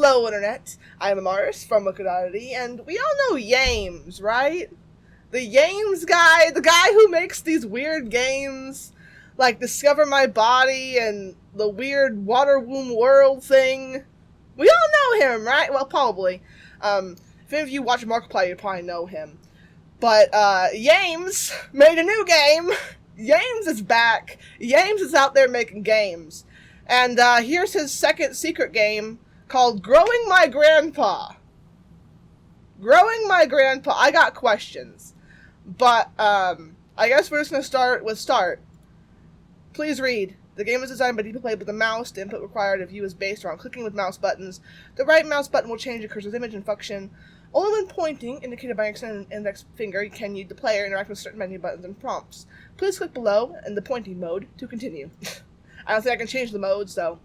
Hello, Internet. I'm Amaris from WickedOddity, and we all know Yames, right? The Yames guy, the guy who makes these weird games, like Discover My Body and the weird Water Womb World thing. We all know him, right? Well, probably. If any of you watch Markiplier, you probably know him. But, Yames made a new game. Yames is back. Yames is out there making games. And, here's his second secret game called Growing My Grandpa. Growing My Grandpa. I got questions. But, I guess we're just gonna start with start. Please read. The game is designed by people played with the mouse. The input required of you is based around clicking with mouse buttons. The right mouse button will change the cursor's image and function. Only when pointing, indicated by an extended index finger, can you, the player, interact with certain menu buttons and prompts. Please click below in the pointing mode to continue. I don't think I can change the modes, though.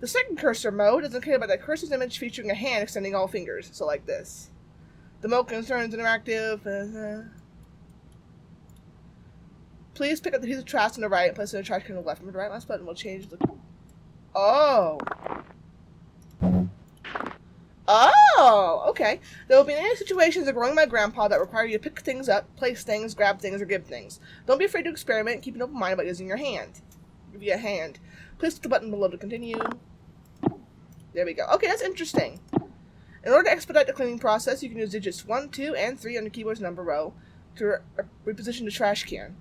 The second cursor mode is indicated by the cursor's image featuring a hand extending all fingers, so like this. The mode concerns interactive. Please pick up the piece of trash on the right and place it in the trash can on the left. Remember, the right mouse button will change the... Oh! Oh, okay. There will be any situations of Growing My Grandpa that require you to pick things up, place things, grab things, or give things. Don't be afraid to experiment and keep an open mind about using your hand. Give you a hand. Please click the button below to continue. There we go. Okay, that's interesting. In order to expedite the cleaning process, you can use digits 1, 2, and 3 on your keyboard's number row to reposition the trash can.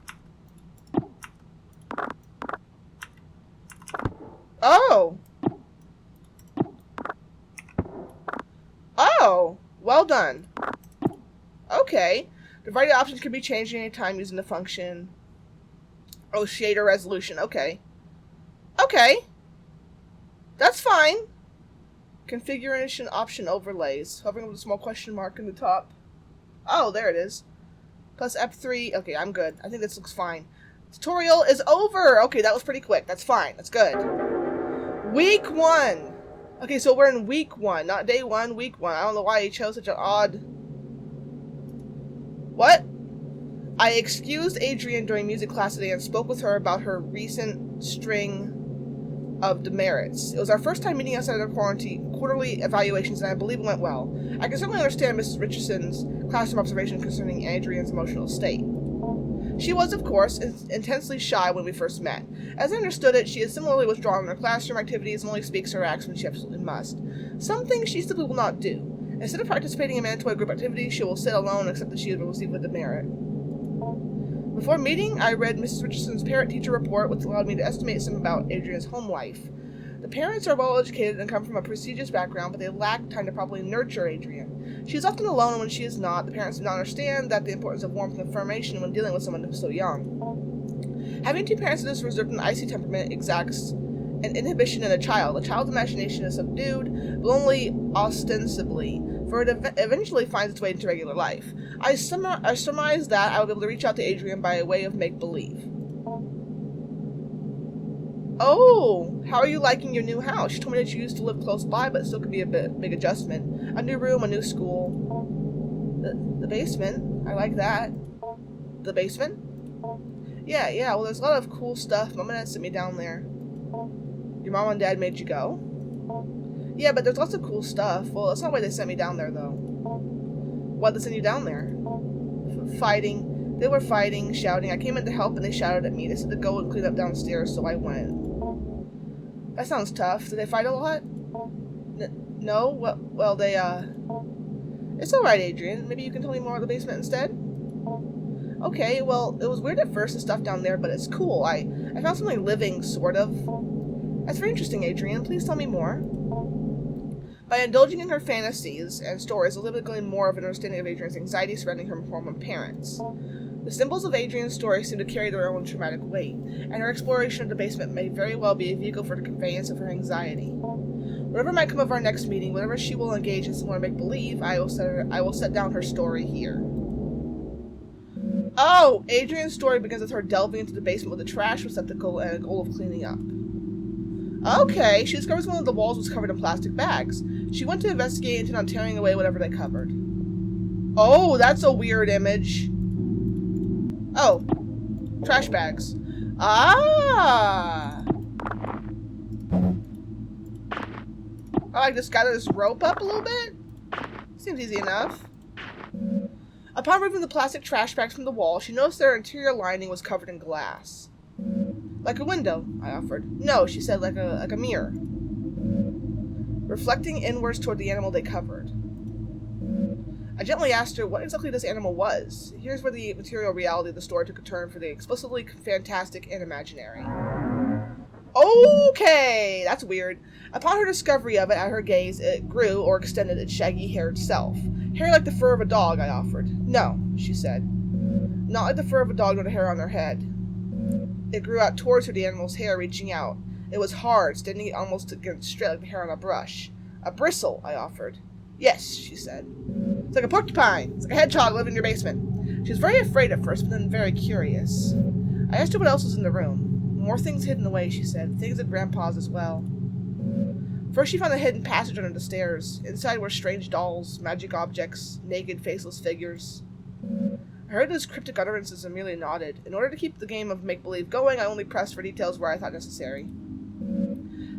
Oh! Oh! Well done. Okay. The variety of options can be changed at any time using the function. Oh, shader resolution. Okay. Okay. That's fine. Configuration option overlays. Hovering with a small question mark in the top. Oh, there it is. Plus F3. Okay, I'm good. I think this looks fine. Tutorial is over. Okay, that was pretty quick. That's fine. That's good. Week 1. Okay, so we're in week 1, not day 1, week 1. I don't know why he chose such an odd... What? I excused Adrian during music class today and spoke with her about her recent string of demerits. It was our first time meeting outside of the quarterly evaluations, and I believe it went well. I can certainly understand Mrs. Richardson's classroom observation concerning Adrian's emotional state. She was, of course, intensely shy when we first met. As I understood it, she is similarly withdrawn in her classroom activities and only speaks or acts when she absolutely must. Some things she simply will not do. Instead of participating in mandatory group activities, she will sit alone and accept that she has received a demerit. Before meeting, I read Mrs. Richardson's parent-teacher report, which allowed me to estimate some about Adrian's home life. The parents are well-educated and come from a prestigious background, but they lack time to properly nurture Adrian. She is often alone when she is not. The parents do not understand that the importance of warmth and affirmation when dealing with someone who is so young. Having two parents of this reserved and icy temperament exacts an inhibition in a child. The child's imagination is subdued, but only ostensibly, for it eventually finds its way into regular life. I surmise that I will be able to reach out to Adrian by way of make-believe. Oh, how are you liking your new house? She told me that you used to live close by, but it still could be a big adjustment. A new room, a new school. The basement, I like that. The basement? Yeah, well there's a lot of cool stuff. Mom and Dad sent me down there. Your mom and dad made you go? Yeah, but there's lots of cool stuff. Well, that's not why they sent me down there, though. Why'd they send you down there? Fighting. They were fighting, shouting. I came in to help and they shouted at me. They said to go and clean up downstairs, so I went. That sounds tough. Did they fight a lot? No? Well, they, It's alright, Adrian. Maybe you can tell me more about the basement instead? Okay, well, it was weird at first, the stuff down there, but it's cool. I found something living, sort of. That's very interesting, Adrian. Please tell me more. By indulging in her fantasies and stories, I was able to glean more of an understanding of Adrian's anxiety surrounding her former parents. The symbols of Adrian's story seem to carry their own traumatic weight, and her exploration of the basement may very well be a vehicle for the conveyance of her anxiety. Whatever might come of our next meeting, whenever she will engage in similar make-believe, I will set down her story here. Oh! Adrian's story begins with her delving into the basement with a trash receptacle and a goal of cleaning up. Okay, she discovers one of the walls was covered in plastic bags. She went to investigate and intended on tearing away whatever they covered. Oh, that's a weird image. Oh, trash bags. Ah! I like just gather this rope up a little bit. Seems easy enough. Upon removing the plastic trash bags from the wall, she noticed their interior lining was covered in glass. Like a window, I offered. No, she said, like a mirror. Reflecting inwards toward the animal they covered. I gently asked her what exactly this animal was. Here's where the material reality of the story took a turn for the explicitly fantastic and imaginary. Okay, that's weird. Upon her discovery of it at her gaze, it grew or extended its shaggy-haired self. Hair like the fur of a dog, I offered. No, she said. Not like the fur of a dog nor the hair on their head. It grew out towards her, the animal's hair reaching out. It was hard, standing almost against straight like the hair on a brush. A bristle, I offered. Yes, she said. It's like a porcupine. It's like a hedgehog living in your basement. She was very afraid at first, but then very curious. I asked her what else was in the room. More things hidden away, she said. Things at Grandpa's as well. First she found a hidden passage under the stairs. Inside were strange dolls, magic objects, naked, faceless figures. I heard those cryptic utterances and merely nodded. In order to keep the game of make-believe going, I only pressed for details where I thought necessary.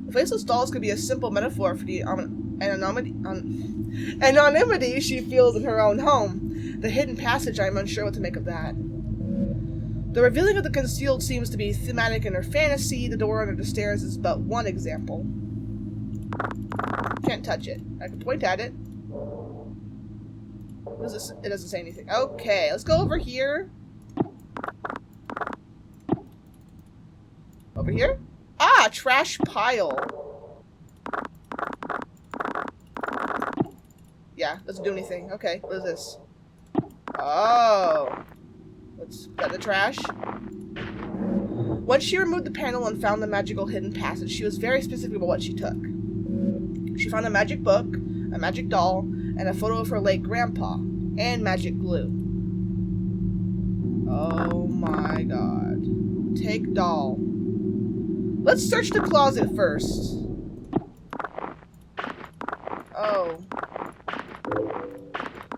The faceless dolls could be a simple metaphor for the anonymity she feels in her own home. The hidden passage, I am unsure what to make of that. The revealing of the concealed seems to be thematic in her fantasy. The door under the stairs is but one example. Can't touch it. I can point at it. It doesn't say anything. Okay, let's go over here. Over here? Ah, trash pile. Yeah, doesn't do anything. Okay, what is this? Oh. Let's get the trash. Once she removed the panel and found the magical hidden passage, she was very specific about what she took. She found a magic book, a magic doll, and a photo of her late grandpa, and magic glue. Oh my god. Take doll. Let's search the closet first. Oh.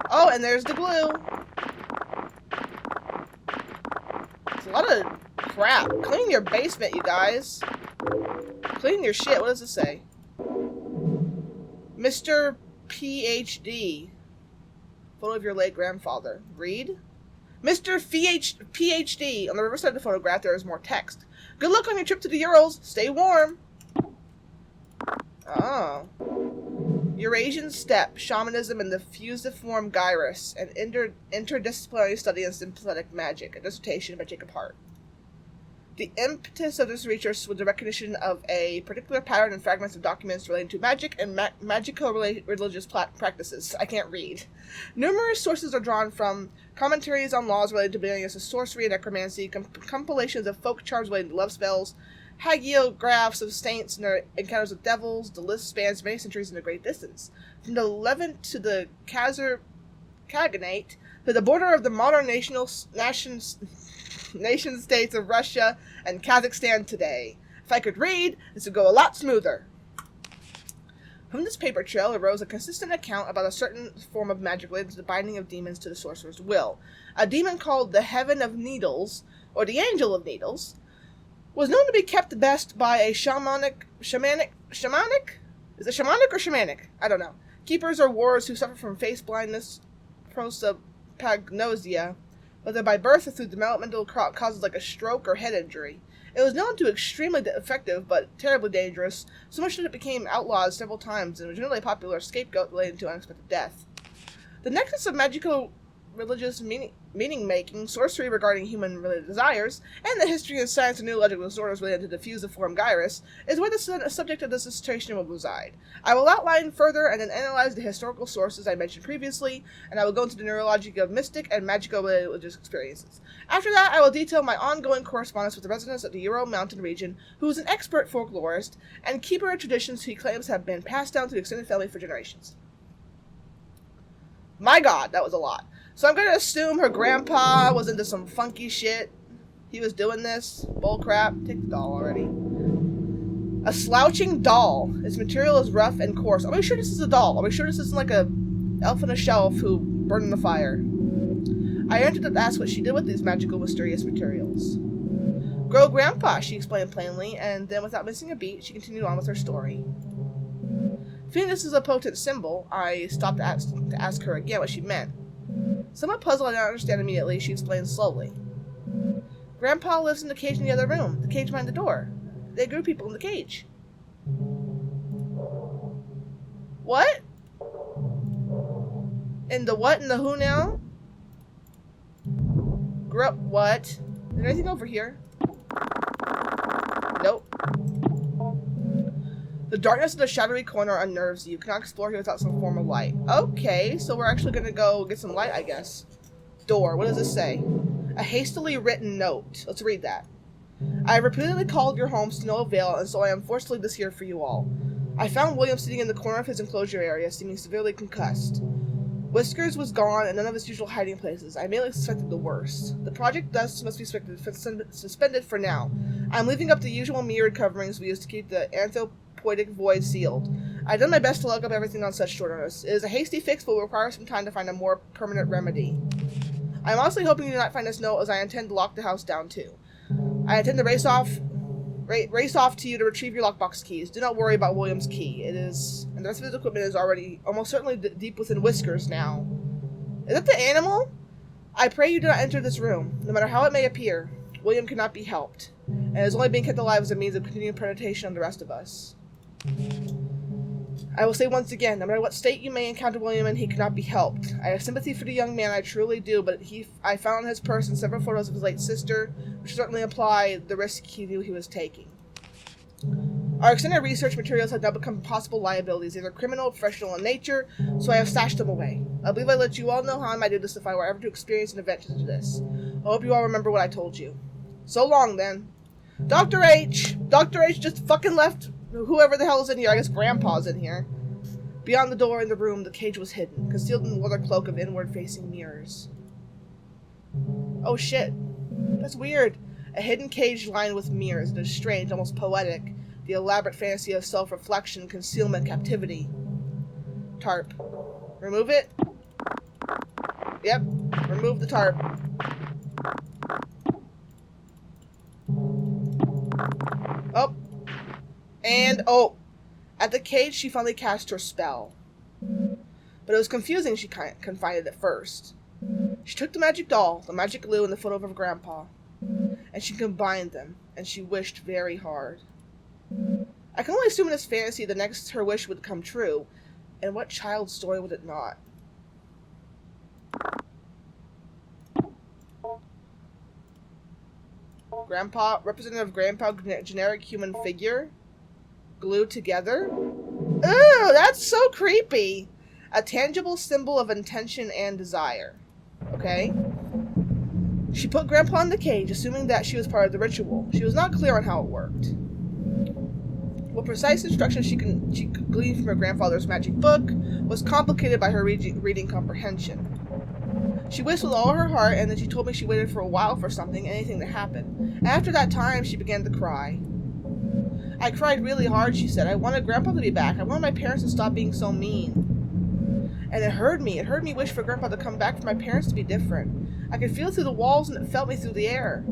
Oh, and there's the glue. It's a lot of crap. Clean your basement, you guys. Clean your shit. What does it say? Mr. PhD. Photo of your late grandfather. Read. Mr. PhD. On the reverse side of the photograph, there is more text. Good luck on your trip to the Urals. Stay warm. Oh. Eurasian steppe, shamanism, and the fusiform gyrus, an interdisciplinary study in sympathetic magic, a dissertation by Jacob Hart. The impetus of this research was the recognition of a particular pattern in fragments of documents relating to magic and magico-religious practices. I can't read. Numerous sources are drawn from commentaries on laws related to beginning of sorcery and necromancy, compilations of folk charms relating to love spells, hagiographs of saints and their encounters with devils. The list spans many centuries in a great distance. From the Levant to the Khaganate, to the border of the modern nation-states of Russia and Kazakhstan today. If I could read, this would go a lot smoother. From this paper trail arose a consistent account about a certain form of magic related to the binding of demons to the sorcerer's will. A demon called the Heaven of Needles, or the Angel of Needles, was known to be kept best by a shamanic? Is it shamanic or shamanic? I don't know. Keepers or warriors who suffer from face blindness, prosopagnosia, whether by birth or through developmental causes like a stroke or head injury. It was known to be extremely effective, but terribly dangerous, so much that it became outlawed several times and was generally a popular scapegoat related to unexpected death. The nexus of magico-religious meaning-making, sorcery regarding human-related desires, and the history and science of neurological disorders related to the fusiform gyrus is where the subject of this dissertation will reside. I will outline further and then analyze the historical sources I mentioned previously, and I will go into the neurology of mystic and magico-religious experiences. After that, I will detail my ongoing correspondence with the residents of the Ural Mountain region, who is an expert folklorist and keeper of traditions he claims have been passed down to the extended family for generations. My god, that was a lot. So I'm going to assume her grandpa was into some funky shit. He was doing this. Bullcrap. Take the doll already. A slouching doll. Its material is rough and coarse. Are we sure this is a doll? Are we sure this isn't like a elf on a shelf who burned in the fire? I entered to ask what she did with these magical, mysterious materials. Grow grandpa, she explained plainly, and then without missing a beat, she continued on with her story. Feeling this is a potent symbol, I stopped to ask her again what she meant. Somewhat puzzled, I did not understand immediately. She explained slowly. Grandpa lives in the cage in the other room, the cage behind the door. They grew people in the cage. What? In the what and the who now? Grew up what? Is there anything over here? Nope. The darkness of the shadowy corner unnerves you. You cannot explore here without some form of light. Okay, so we're actually gonna go get some light, I guess. Door. What does this say? A hastily written note. Let's read that. I have repeatedly called your homes to no avail, and so I am forced to leave this here for you all. I found William sitting in the corner of his enclosure area, seeming severely concussed. Whiskers was gone, and none of his usual hiding places. I immediately suspected the worst. The project thus must be suspended for now. I am leaving up the usual mirrored coverings we use to keep the anthropoidic void sealed. I've done my best to look up everything on such short notice. It is a hasty fix, but will require some time to find a more permanent remedy. I am honestly hoping you do not find this note, as I intend to lock the house down too. I intend to race off to you to retrieve your lockbox keys. Do not worry about William's key. It is, and the rest of his equipment is already almost certainly deep within Whiskers now. Is that the animal? I pray you do not enter this room. No matter how it may appear, William cannot be helped, and is only being kept alive as a means of continuing predation on the rest of us. I will say once again, no matter what state you may encounter William in, he cannot be helped. I have sympathy for the young man, I truly do, but I found on his person several photos of his late sister, which certainly imply the risk he knew he was taking. Our extended research materials have now become possible liabilities, either criminal or professional in nature, so I have stashed them away. I believe I let you all know how I might do this if I were ever to experience an event such as this. I hope you all remember what I told you. So long, then. Dr. H! Dr. H just fucking left whoever the hell is in here. I guess Grandpa's in here. Beyond the door in the room, the cage was hidden, concealed in the leather cloak of inward-facing mirrors. Oh shit. That's weird. A hidden cage lined with mirrors. It is strange, almost poetic. The elaborate fantasy of self-reflection, concealment, captivity. Tarp. Remove it? Yep. Remove the tarp. Oh. And, oh. At the cage, she finally cast her spell. But it was confusing, she confided at first. She took the magic doll, the magic glue, and the photo of her grandpa, and she combined them, and she wished very hard. I can only assume in this fantasy the next her wish would come true, and what child's story would it not? Grandpa, representative grandpa, generic human figure, glued together? Ooh, that's so creepy! A tangible symbol of intention and desire. Okay. She put Grandpa in the cage, assuming that she was part of the ritual. She was not clear on how it worked. What precise instructions she could glean from her grandfather's magic book was complicated by her reading comprehension. She wished with all her heart, and then she told me she waited for a while for something, anything to happen. After that time, she began to cry. I cried really hard, she said. I wanted Grandpa to be back. I wanted my parents to stop being so mean. And it hurt me. It hurt me wish for Grandpa to come back, for my parents to be different. I could feel it through the walls, and it felt me through the air.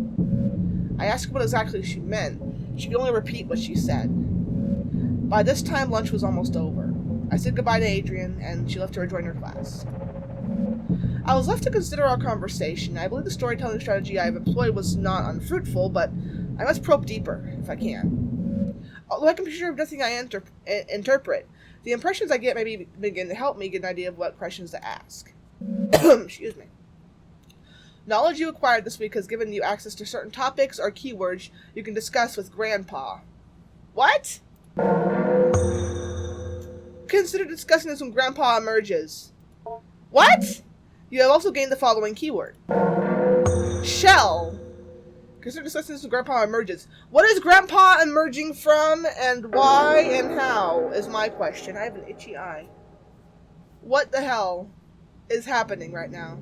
I asked her what exactly she meant. She could only repeat what she said. By this time, lunch was almost over. I said goodbye to Adrian, and she left to rejoin her class. I was left to consider our conversation. I believe the storytelling strategy I have employed was not unfruitful, but I must probe deeper, if I can. Although I can be sure of nothing I interpret, the impressions I get maybe begin to help me get an idea of what questions to ask. Excuse me. Knowledge you acquired this week has given you access to certain topics or keywords you can discuss with Grandpa. What? Consider discussing this when Grandpa emerges. What? You have also gained the following keyword. Shell. Consider discussing this when Grandpa emerges. What is Grandpa emerging from, and why and how, is my question. I have an itchy eye. What the hell is happening right now?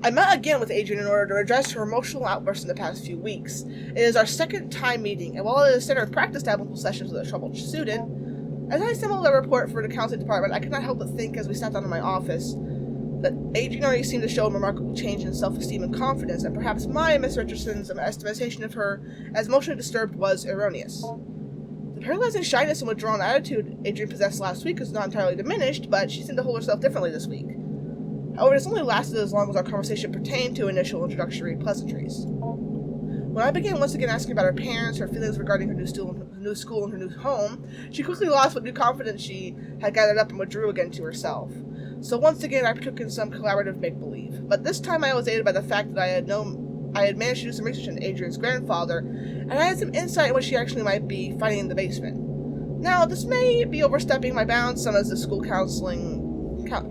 I met again with Adrian in order to address her emotional outbursts in the past few weeks. It is our second time meeting, and while it is standard practice to have multiple sessions with a troubled student, as I assembled a report for the counseling department, I could not help but think as we sat down in my office that Adrian already seemed to show a remarkable change in self-esteem and confidence, and perhaps my Miss Richardson's estimation of her as emotionally disturbed was erroneous. The paralyzing shyness and withdrawn attitude Adrian possessed last week was not entirely diminished, but she seemed to hold herself differently this week. However, this only lasted as long as our conversation pertained to initial introductory pleasantries. When I began once again asking about her parents, her feelings regarding her new school and her new home, she quickly lost what new confidence she had gathered up and withdrew again to herself. So once again I partook in some collaborative make-believe, but this time I was aided by the fact that I had managed to do some research on Adrian's grandfather, and I had some insight in what she actually might be finding in the basement. Now, this may be overstepping my bounds, some as a school counseling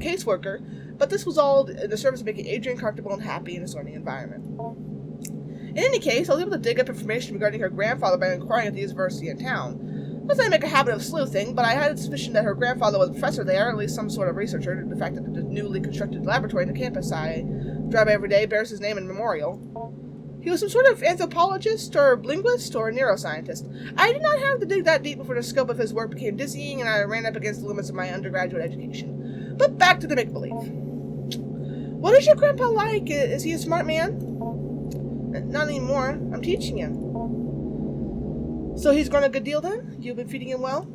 caseworker, but this was all in the service of making Adrian comfortable and happy in his learning environment. In any case, I was able to dig up information regarding her grandfather by inquiring at the university in town. Not that I make a habit of sleuthing, but I had a suspicion that her grandfather was a professor there, or at least some sort of researcher, due to the fact that the newly constructed laboratory in the campus I drive every day bears his name and memorial. He was some sort of anthropologist, or linguist, or neuroscientist. I did not have to dig that deep before the scope of his work became dizzying and I ran up against the limits of my undergraduate education. But back to the make-believe. What is your grandpa like? Is he a smart man? Not anymore. I'm teaching him. So he's grown a good deal then? You've been feeding him well?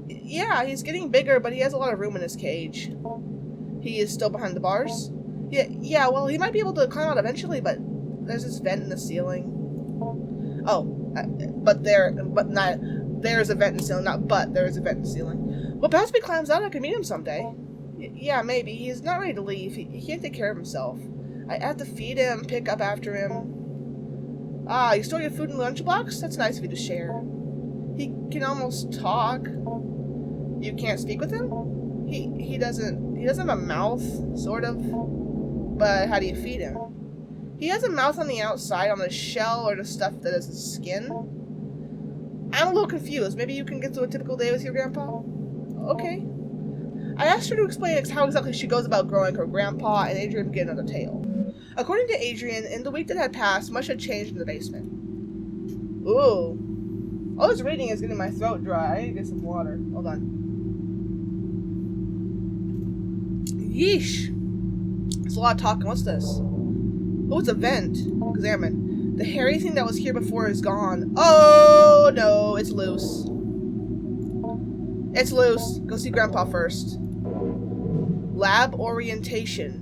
Yeah, he's getting bigger, but he has a lot of room in his cage. He is still behind the bars? Yeah, well, he might be able to climb out eventually, but there's this vent in the ceiling. There's a vent in the ceiling, not but, there is a vent in the ceiling. Well, perhaps if he climbs out, I can meet him someday. Yeah, maybe. He's not ready to leave. He can't take care of himself. I have to feed him, pick up after him. Ah, you store your food in the lunchbox? That's nice of you to share. He can almost talk. You can't speak with him? He doesn't have a mouth, sort of. But how do you feed him? He has a mouth on the outside, on the shell, or the stuff that is his skin. I'm a little confused. Maybe you can get through a typical day with your grandpa? Okay. I asked her to explain how exactly she goes about growing her grandpa, and Adrian began another tale. According to Adrian, in the week that had passed, much had changed in the basement. Ooh. All this reading is getting my throat dry. I need to get some water. Hold on. Yeesh. It's a lot of talking. What's this? Oh, it's a vent. Examine. The hairy thing that was here before is gone. Oh, no. It's loose. It's loose. Go see Grandpa first. Lab orientation.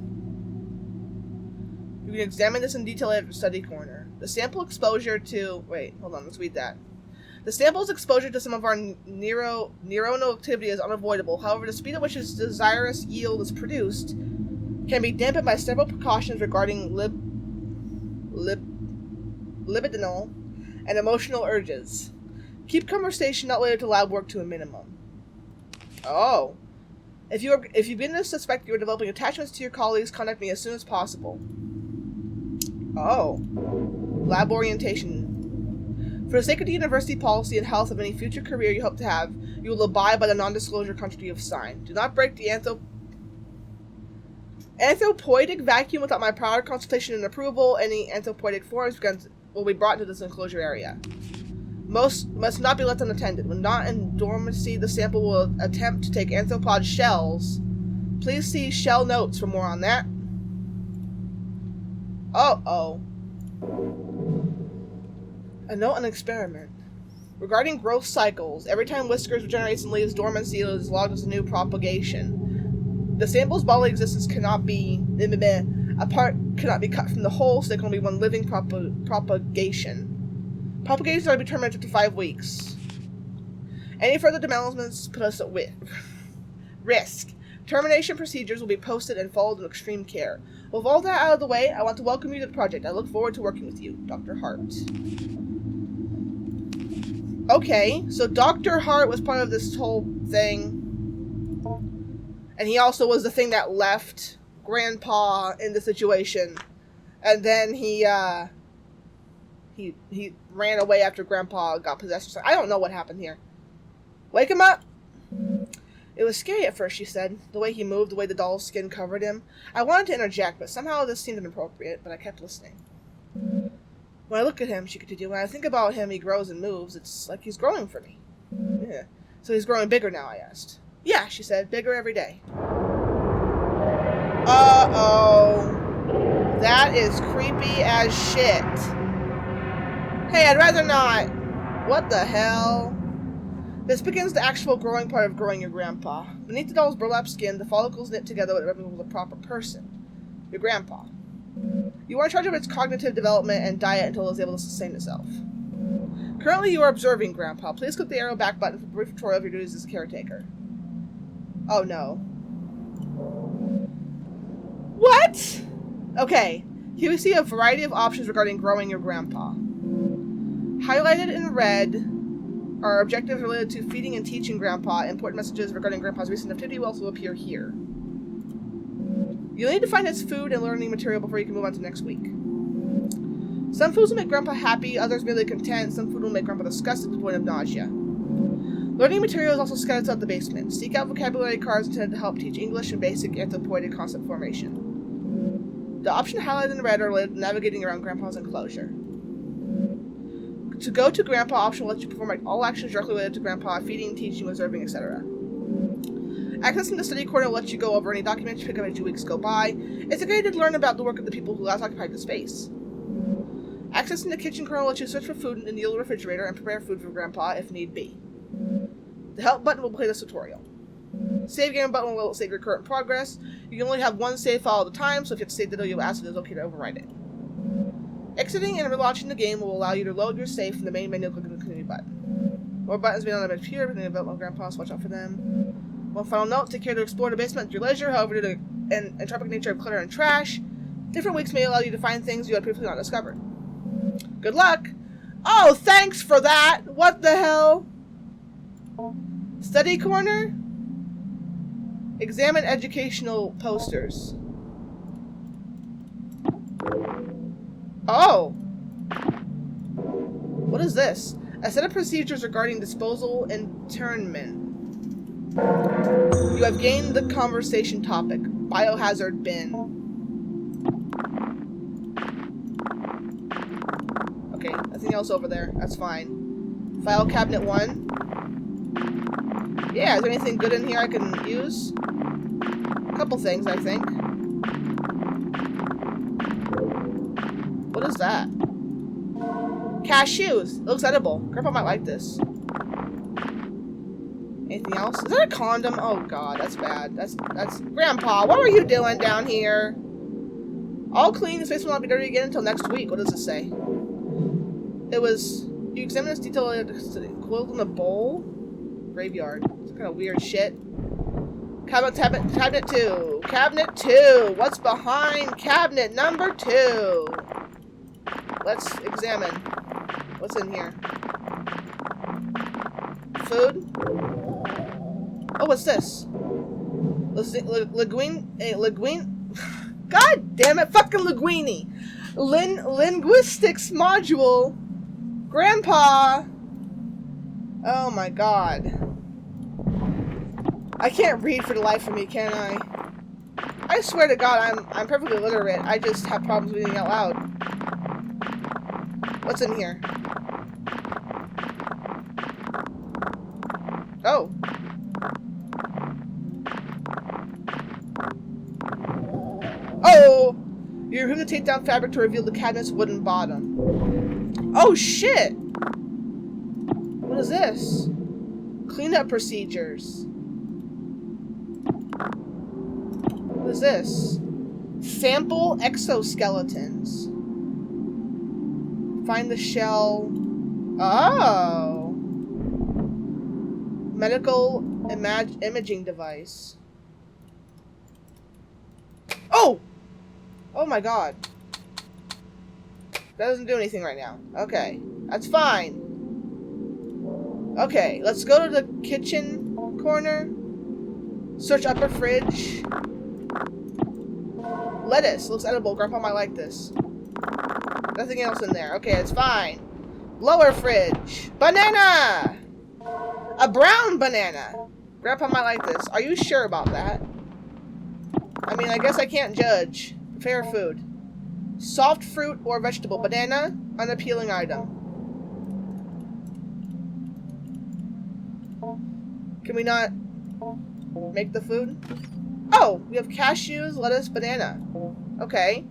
You can examine this in detail at the study corner. The sample exposure to... Wait, hold on. Let's read that. The sample's exposure to some of our neuronal activity is unavoidable. However, the speed at which its desirous yield is produced can be dampened by several precautions regarding libidinal and emotional urges. Keep conversation not related to lab work to a minimum. Oh. If you begin to suspect you are developing attachments to your colleagues, contact me as soon as possible. Oh. Lab orientation. For the sake of the university policy and health of any future career you hope to have, you will abide by the non-disclosure contract you have signed. Do not break the anthropoidic vacuum without my prior consultation and approval. Any anthropoidic forms will be brought into this enclosure area. Most must not be left unattended. When not in dormancy, the sample will attempt to take anthropod shells. Please see shell notes for more on that. Uh-oh. A note on experiment. Regarding growth cycles, every time Whiskers regenerates and leaves dormancy, it is logged as a new propagation. The sample's bodily existence cannot be cut from the whole, so there can only be one living propagation. Propagations are determined after 5 weeks. Any further developments put us at risk. Termination procedures will be posted and followed with extreme care. With all that out of the way, I want to welcome you to the project. I look forward to working with you, Dr. Hart. Okay, so Dr. Hart was part of this whole thing. And he also was the thing that left Grandpa in the situation. And then he ran away after Grandpa got possessed. I don't know what happened here. Wake him up! It was scary at first, she said. The way he moved, the way the doll's skin covered him. I wanted to interject, but somehow this seemed inappropriate, but I kept listening. When I look at him, she continued, when I think about him, he grows and moves. It's like he's growing for me. Yeah. So he's growing bigger now, I asked. Yeah, she said, bigger every day. Uh-oh. That is creepy as shit. Hey, I'd rather not. What the hell? This begins the actual growing part of growing your grandpa. Beneath the doll's burlap skin, the follicles knit together what resembles a proper person. Your grandpa. You are in charge of its cognitive development and diet until it is able to sustain itself. Currently, you are observing Grandpa. Please click the arrow back button for a brief tutorial of your duties as a caretaker. Oh no. What? Okay. Here we see a variety of options regarding growing your grandpa. Highlighted in red are objectives related to feeding and teaching Grandpa. Important messages regarding Grandpa's recent activity will also appear here. You'll need to find its food and learning material before you can move on to next week. Some foods will make Grandpa happy, others merely content. Some food will make Grandpa disgusted to the point of nausea. Learning material is also scattered throughout the basement. Seek out vocabulary cards intended to help teach English and basic anthropoid concept formation. The option highlighted in red are related to navigating around Grandpa's enclosure. To go to Grandpa option will let you perform all actions directly related to Grandpa, feeding, teaching, observing, etc. Accessing the study corner will let you go over any documents you pick up as your weeks go by. It's a great way to learn about the work of the people who last occupied the space. Accessing the kitchen corner will let you search for food in the yellow refrigerator and prepare food for Grandpa if need be. The help button will play this tutorial. Save game button will save your current progress. You can only have one save file at a time, so if you have to save the video, you'll ask if it is okay to overwrite it. Exiting and relaunching the game will allow you to load your save from the main menu. Click the continue button. More buttons being on the computer, but in the development of Grandpa, so watch out for them. One final note, take care to explore the basement at your leisure. However, due to the entropic nature of clutter and trash, different weeks may allow you to find things you had previously not discovered. Good luck! Oh, thanks for that! What the hell? Study corner? Examine educational posters. Oh! What is this? A set of procedures regarding disposal internment. You have gained the conversation topic. Biohazard bin. Okay, nothing else over there. That's fine. File cabinet 1. Yeah, is there anything good in here I can use? A couple things, I think. What is that? Cashews. Looks edible. Grandpa might like this. Anything else? Is that a condom? Oh god, that's bad. That's Grandpa, what were you doing down here? All clean, the space will not be dirty again until next week. What does it say? It was you examine this detail coiled in a bowl? Graveyard. It's kind of weird shit. Cabinet 2. Cabinet 2. What's behind cabinet number 2? Let's examine. What's in here? Food? Oh, what's this? Linguine. God damn it, fucking linguini. Linguistics module. Grandpa. Oh my god. I can't read for the life of me, can I? I swear to God, I'm perfectly literate. I just have problems reading out loud. What's in here? Oh. Oh! You're going to take down fabric to reveal the cabinet's wooden bottom. Oh shit! What is this? Cleanup procedures. What is this? Sample exoskeletons. Find the shell. Oh! Medical imaging device. Oh! Oh my god. That doesn't do anything right now. Okay. That's fine. Okay, let's go to the kitchen corner. Search upper fridge. Lettuce. Looks edible. Grandpa might like this. Nothing else in there. Okay, it's fine. Lower fridge. Banana! A brown banana. Grandpa might like this. Are you sure about that? I mean, I guess I can't judge. Prepare food. Soft fruit or vegetable. Banana, unappealing item. Can we not make the food? Oh, we have cashews, lettuce, banana. Okay.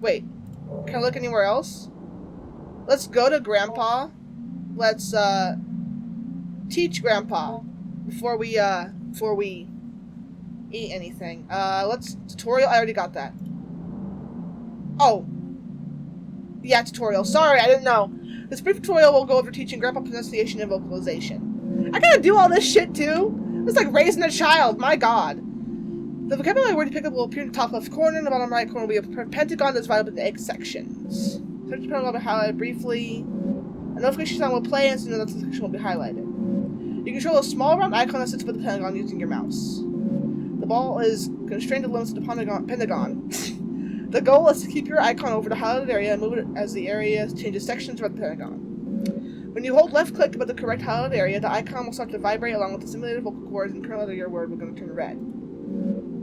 Wait. Can I look anywhere else? Let's go to Grandpa. Let's, Teach Grandpa before we eat anything. Let's tutorial. I already got that. Oh, yeah, tutorial. Sorry, I didn't know. This brief tutorial will go over teaching Grandpa pronunciation and vocalization. I gotta do all this shit too. It's like raising a child. My God. The vocabulary word you pick up will appear in the top left corner. In the bottom right corner will be a pentagon that's divided into 8 sections. Search the pentagon will be highlighted briefly. A notification sound will play, and soon the section will be highlighted. You control a small round icon that sits with the pentagon using your mouse. The ball is constrained to limits to the pentagon. The goal is to keep your icon over the highlighted area and move it as the area changes sections around the pentagon. When you hold left click above the correct highlighted area, the icon will start to vibrate along with the simulated vocal cords, and the current letter of your word will turn red.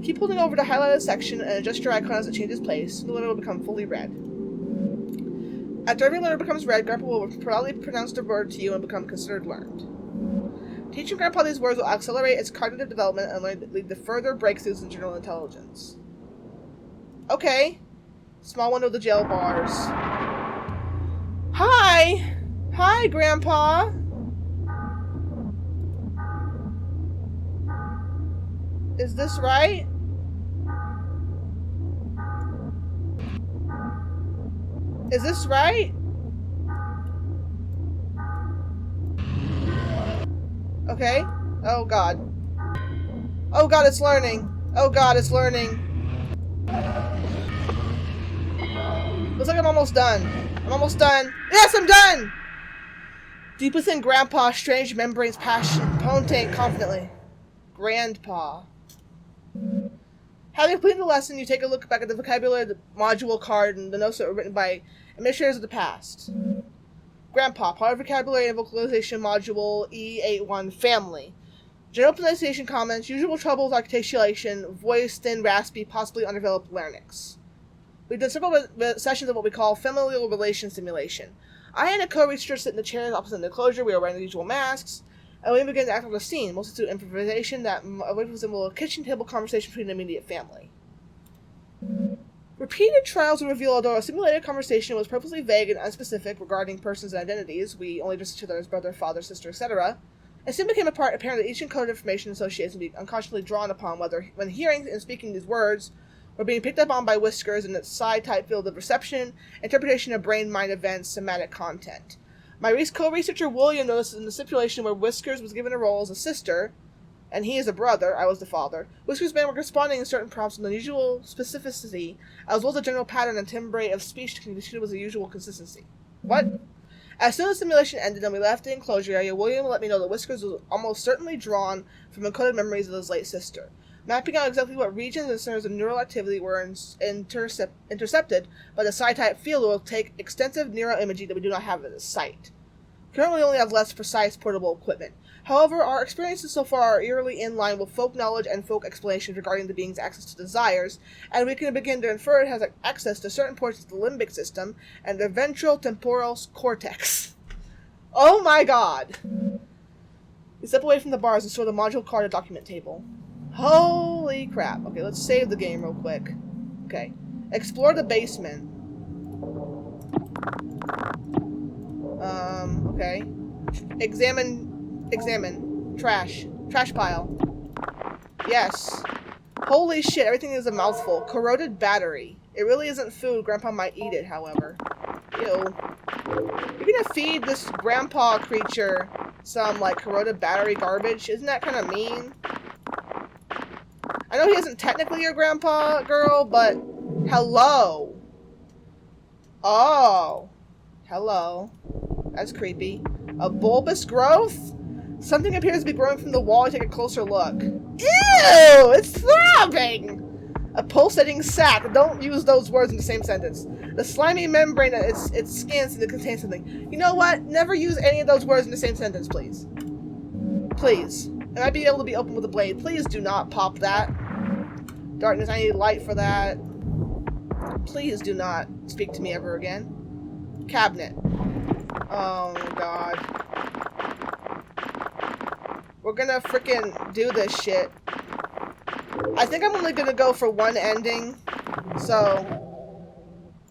Keep holding over the highlighted section and adjust your icon as it changes place, and the letter will become fully red. After every letter becomes red, Grandpa will proudly pronounce the word to you and become considered learned. Teaching Grandpa these words will accelerate its cognitive development and lead to further breakthroughs in general intelligence. Okay. Small window of the jail bars. Hi! Hi, Grandpa! Is this right? Is this right? Okay. Oh God. Oh God, it's learning. Oh God, it's learning. Looks like I'm almost done. I'm almost done. Yes, I'm done! Deep within Grandpa, strange membranes palpitate confidently. Grandpa. Having completed the lesson, you take a look back at the vocabulary module card and the notes that were written by administrators of the past. Grandpa, part of vocabulary and vocalization module E81, family. General pronunciation comments, usual troubles, articulation, voice, thin, raspy, possibly undeveloped larynx. We've done several sessions of what we call familial relation simulation. I and a co-researcher sit in the chairs opposite the enclosure. We are wearing the usual masks, and we begin to act on the scene, mostly through improvisation that resembles a kitchen table conversation between an immediate family. Repeated trials will reveal although a simulated conversation was purposely vague and unspecific regarding persons and identities, we only addressed each other as brother, father, sister, etc., it soon became apparent that each encoded information associates would be unconsciously drawn upon whether, when hearing and speaking these words, were being picked up on by Whiskers in its psi-type field of reception, interpretation of brain-mind events, somatic content. My co-researcher William noticed in the stipulation where Whiskers was given a role as a sister, and he is a brother, I was the father, Whiskers began responding in certain prompts with unusual specificity, as well as a general pattern and timbre of speech conditioned with the usual consistency. What? As soon as the simulation ended and we left the enclosure area, William let me know that Whiskers was almost certainly drawn from encoded memories of his late sister. Mapping out exactly what regions and centers of neural activity were intercepted by the psi-type field will take extensive neuroimaging that we do not have at this site. Currently we only have less precise portable equipment. However, our experiences so far are eerily in line with folk knowledge and folk explanations regarding the being's access to desires, and we can begin to infer it has access to certain portions of the limbic system and the ventral temporal cortex. Oh my God! We step away from the bars and store the module card at document table. Holy crap. Okay, let's save the game real quick. Okay. Explore the basement. Okay. Examine. Trash pile. Yes. Holy shit, everything is a mouthful. Corroded battery. It really isn't food. Grandpa might eat it, however. Ew. You're gonna feed this grandpa creature some, like, corroded battery garbage? Isn't that kind of mean? I know he isn't technically your grandpa, girl, but hello. Oh. Hello. That's creepy. A bulbous growth? Something appears to be growing from the wall. Take a closer look. Ew! It's throbbing! A pulsating sac. Don't use those words in the same sentence. The slimy membrane that it scans to contain something. You know what? Never use any of those words in the same sentence, please. Please. And I'd be able to be open with a blade. Please do not pop that. Darkness, I need light for that. Please do not speak to me ever again. Cabinet. Oh my God. We're gonna frickin' do this shit. I think I'm only gonna go for one ending. So,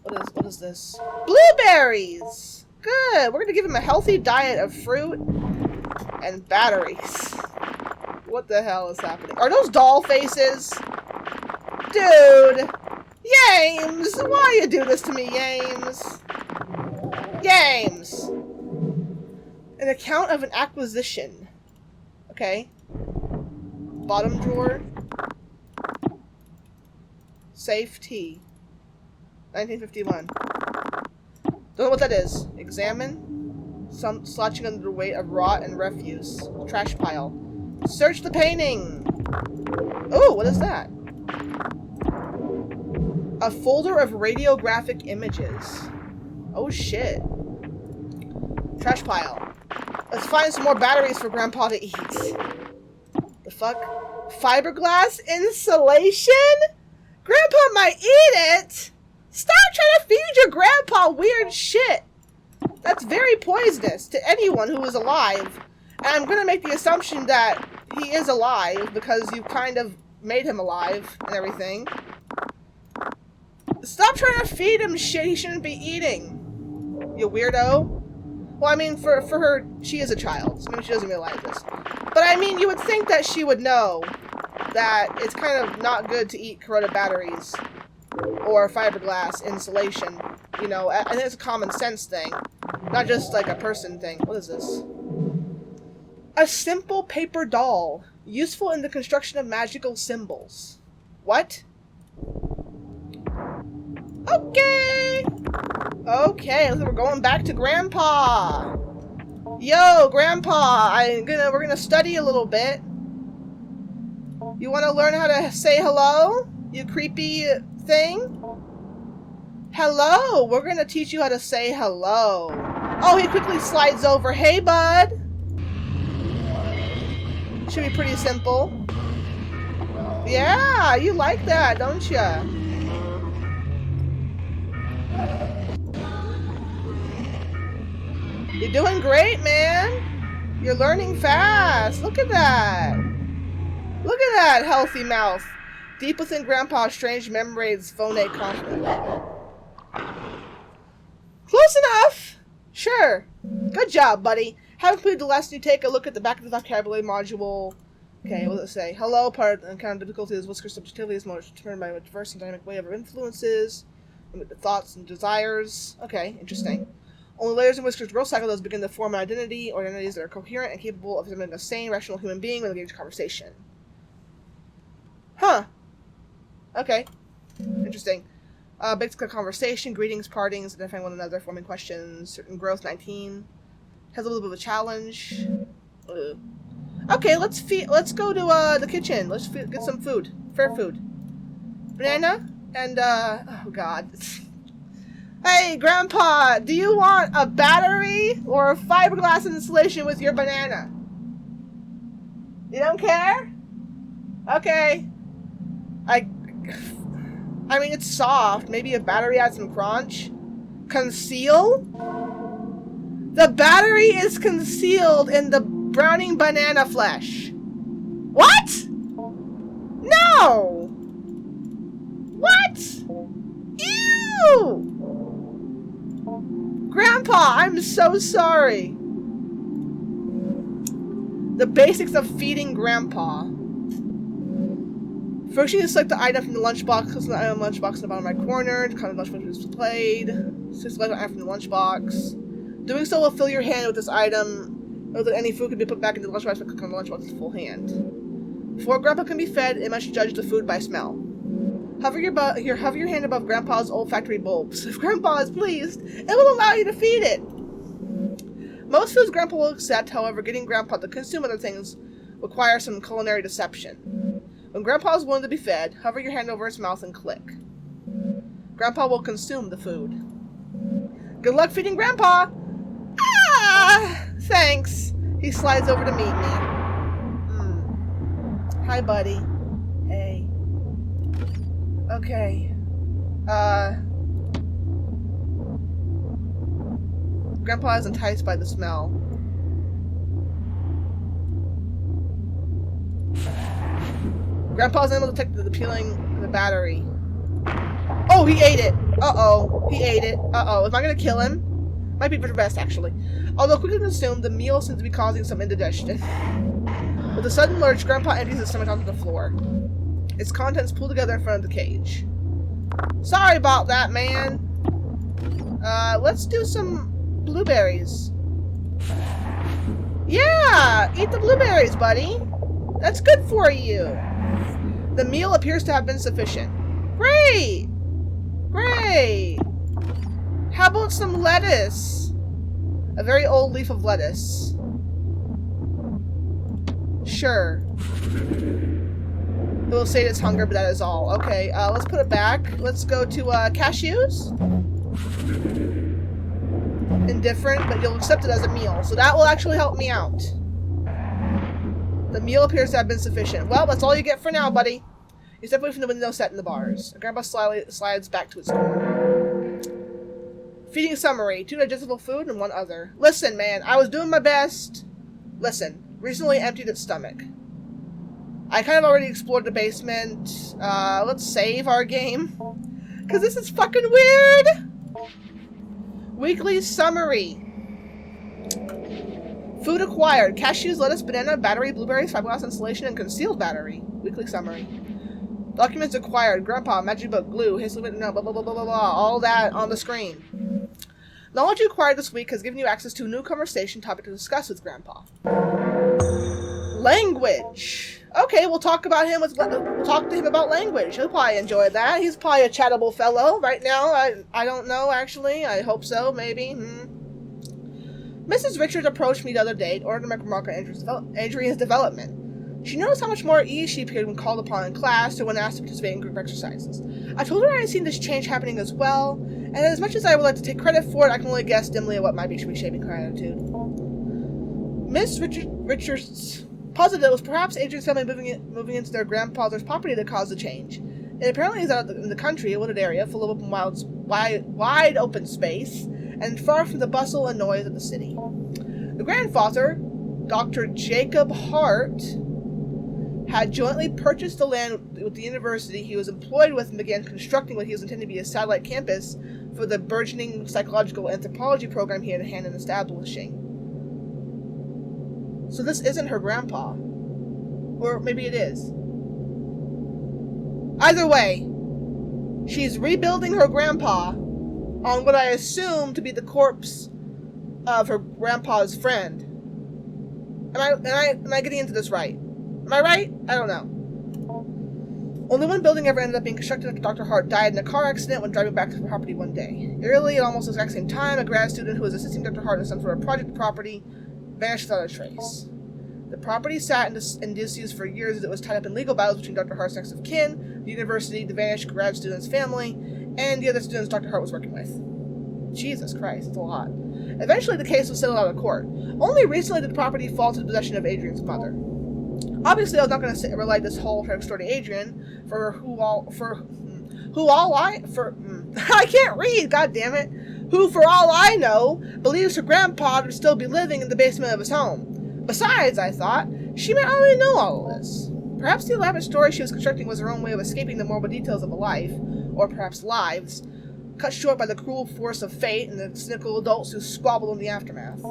what is this? Blueberries! Good! We're gonna give him a healthy diet of fruit and batteries. What the hell is happening? Are those doll faces? Dude! James! Why you do this to me, James? James! An account of an acquisition. Okay. Bottom drawer. Safe tea. 1951. Don't know what that is. Examine. Some slouching under the weight of rot and refuse. Trash pile. Search the painting! Oh, what is that? A folder of radiographic images. Oh shit. Trash pile. Let's find some more batteries for Grandpa to eat. The fuck? Fiberglass insulation? Grandpa might eat it! Stop trying to feed your grandpa weird shit! That's very poisonous to anyone who is alive. And I'm gonna make the assumption that he is alive because you kind of made him alive and everything. Stop trying to feed him shit he shouldn't be eating, you weirdo. Well, I mean, for her, she is a child, so maybe she doesn't realize this. But I mean, you would think that she would know that it's kind of not good to eat corroded batteries or fiberglass insulation. You know, I think it's a common sense thing, not just like a person thing. What is this? A simple paper doll, useful in the construction of magical symbols. What? Okay. Okay, looks like we're going back to Grandpa. Yo, Grandpa, we're gonna study a little bit. You want to learn how to say hello? You creepy thing? Hello. We're gonna teach you how to say hello. Oh, he quickly slides over. Hey, bud. Should be pretty simple. Yeah, you like that, don't ya? You're doing great, man. You're learning fast. Look at that. Look at that healthy mouth. Deep within Grandpa's strange memories, phonate confident. Close enough. Sure. Good job, buddy. Having completed the lesson, you take a look at the back of the vocabulary module. Okay, what does it say? Hello, part and kind of difficulties, whisker subjectivity is most determined by a diverse and dynamic way of our influences, the thoughts and desires. Okay, interesting. Only layers in Whisker's growth cycle does begin to form an identity or identities that are coherent and capable of examining a sane, rational human being with engaged conversation. Huh. Okay. Interesting. Basic conversation, greetings, partings, identifying one another, forming questions, certain growth, 19. Has a little bit of a challenge. Okay, let's go to the kitchen. Let's get some food. Fair food. Banana and oh god. Hey, Grandpa, do you want a battery or a fiberglass insulation with your banana? You don't care? Okay. I mean, it's soft. Maybe a battery adds some crunch. Conceal? The battery is concealed in the browning banana flesh. What? No! What? Ew! Grandpa, I'm so sorry. The basics of feeding Grandpa. First, you need to select the item from the lunchbox. Click on the item lunchbox in the bottom right corner. The kind of lunchbox is displayed. Select the item from the lunchbox. Doing so will fill your hand with this item. Note that any food can be put back into the lunchbox by clicking on the lunchbox's full hand. Before Grandpa can be fed, it must judge the food by smell. Hover your hand above Grandpa's olfactory bulbs. If Grandpa is pleased, it will allow you to feed it. Most foods Grandpa will accept, however, getting Grandpa to consume other things requires some culinary deception. When Grandpa is willing to be fed, hover your hand over his mouth and click. Grandpa will consume the food. Good luck feeding Grandpa! Ah! Thanks. He slides over to meet me. Hi, buddy. Hey. Okay. Grandpa is enticed by the smell. Grandpa's unable to detect the peeling of the battery. Oh, he ate it! Uh-oh. He ate it. Uh-oh. Am I gonna kill him? Am Might be for the best, actually. Although quickly consumed, the meal seems to be causing some indigestion. With a sudden lurch, Grandpa empties his stomach onto the floor. Its contents pull together in front of the cage. Sorry about that, man. Let's do some blueberries. Yeah! Eat the blueberries, buddy. That's good for you. The meal appears to have been sufficient. Great! Great! How about some lettuce? A very old leaf of lettuce. Sure. It will sate its hunger, but that is all. Okay, let's put it back. Let's go to, cashews. Indifferent, but you'll accept it as a meal. So that will actually help me out. The meal appears to have been sufficient. Well, that's all you get for now, buddy. You step away from the window set in the bars. Grandpa slides back to its corner. Feeding summary. 2 digestible food and 1 other. Listen, man. I was doing my best. Listen. Recently emptied its stomach. I kind of already explored the basement. Let's save our game. Because this is fucking weird. Weekly summary. Food acquired. Cashews, lettuce, banana, battery, blueberries, fiberglass insulation, and concealed battery. Weekly summary. Documents acquired. Grandpa, magic book, glue, hastily written note, blah, blah, blah, blah, blah, blah. All that on the screen. Knowledge you acquired this week has given you access to a new conversation topic to discuss with Grandpa. Language. Okay, we'll talk about him. We'll talk to him about language. He'll probably enjoy that. He's probably a chattable fellow right now. I don't know, actually. I hope so, maybe. Mrs. Richards approached me the other day in order to make a remark on Adrian's development. She noticed how much more at ease she appeared when called upon in class or when asked to participate in group exercises. I told her I had seen this change happening as well, and as much as I would like to take credit for it, I can only guess dimly at what might be shaping her attitude. Miss Richards posited it was perhaps Adrian's family moving into their grandfather's property that caused the change. It apparently is out in the country, a wooded area full of wide open space, and far from the bustle and noise of the city. The grandfather, Dr. Jacob Hart, had jointly purchased the land with the university he was employed with and began constructing what he was intending to be a satellite campus for the burgeoning psychological anthropology program he had a hand in establishing. So this isn't her grandpa. Or maybe it is. Either way, she's rebuilding her grandpa on what I assume to be the corpse of her grandpa's friend. Am I getting into this right? Am I right? I don't know. Only one building ever ended up being constructed after Dr. Hart died in a car accident when driving back to the property one day. Early, at almost the exact same time, a grad student who was assisting Dr. Hart in some sort of project property vanished without a trace. The property sat in disuse for years as it was tied up in legal battles between Dr. Hart's next of kin, the university, the vanished grad student's family, and the other students Dr. Hart was working with. Jesus Christ, it's a lot. Eventually, the case was settled out of court. Only recently did the property fall to the possession of Adrian's mother. Obviously, I was not going to relate this whole story to Adrian, I can't read, god damn it, who, for all I know, believes her grandpa would still be living in the basement of his home. Besides, I thought, she might already know all of this. Perhaps the elaborate story she was constructing was her own way of escaping the morbid details of a life, or perhaps lives, cut short by the cruel force of fate and the cynical adults who squabbled in the aftermath.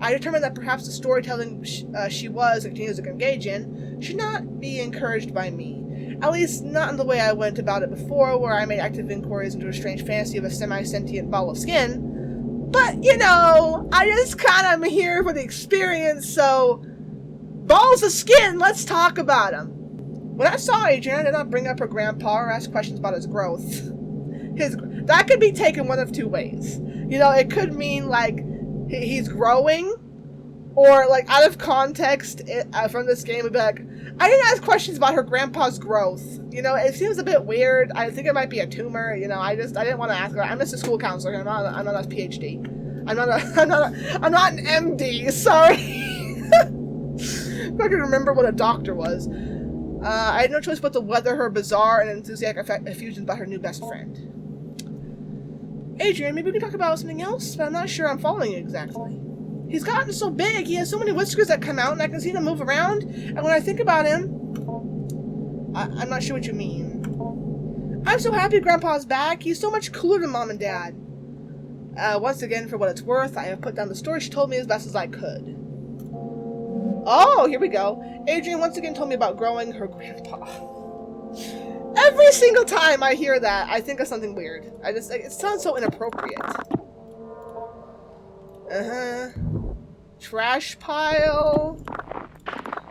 I determined that perhaps the storytelling she was and continues to engage in should not be encouraged by me. At least not in the way I went about it before, where I made active inquiries into a strange fantasy of a semi-sentient ball of skin. But, you know, I just kind of am here for the experience, so balls of skin, let's talk about them. When I saw Adrian, I did not bring up her grandpa or ask questions about his growth. That could be taken one of two ways. You know, it could mean, like, he's growing, or, like, out of context from this game, would be like, I didn't ask questions about her grandpa's growth. You know, it seems a bit weird. I think it might be a tumor. You know, I didn't want to ask her. I'm just a school counselor. I'm not a PhD. I'm not an MD. Sorry. If I could remember what a doctor was. I had no choice but to weather her bizarre and enthusiastic effusions about her new best friend. Adrian, maybe we can talk about something else, but I'm not sure I'm following you exactly. He's gotten so big, he has so many whiskers that come out, and I can see them move around, and when I think about him, I'm not sure what you mean. I'm so happy Grandpa's back. He's so much cooler than Mom and Dad. Once again, for what it's worth, I have put down the story she told me as best as I could. Oh, here we go. Adrian once again told me about growing her grandpa. Every single time I hear that, I think of something weird. It sounds so inappropriate. Trash pile.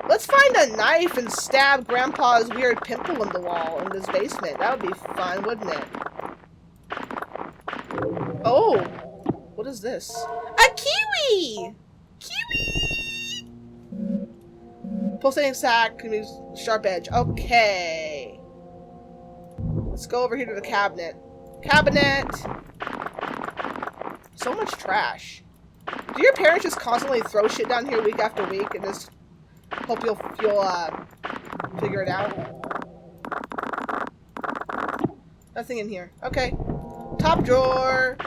Let's find a knife and stab Grandpa's weird pimple in the wall in this basement. That would be fun, wouldn't it? Oh, what is this? A kiwi! Kiwi! Pulsating sack can use sharp edge. Okay. Let's go over here to the cabinet. Cabinet! So much trash. Do your parents just constantly throw shit down here week after week and just hope you'll figure it out? Nothing in here. Okay. Top drawer.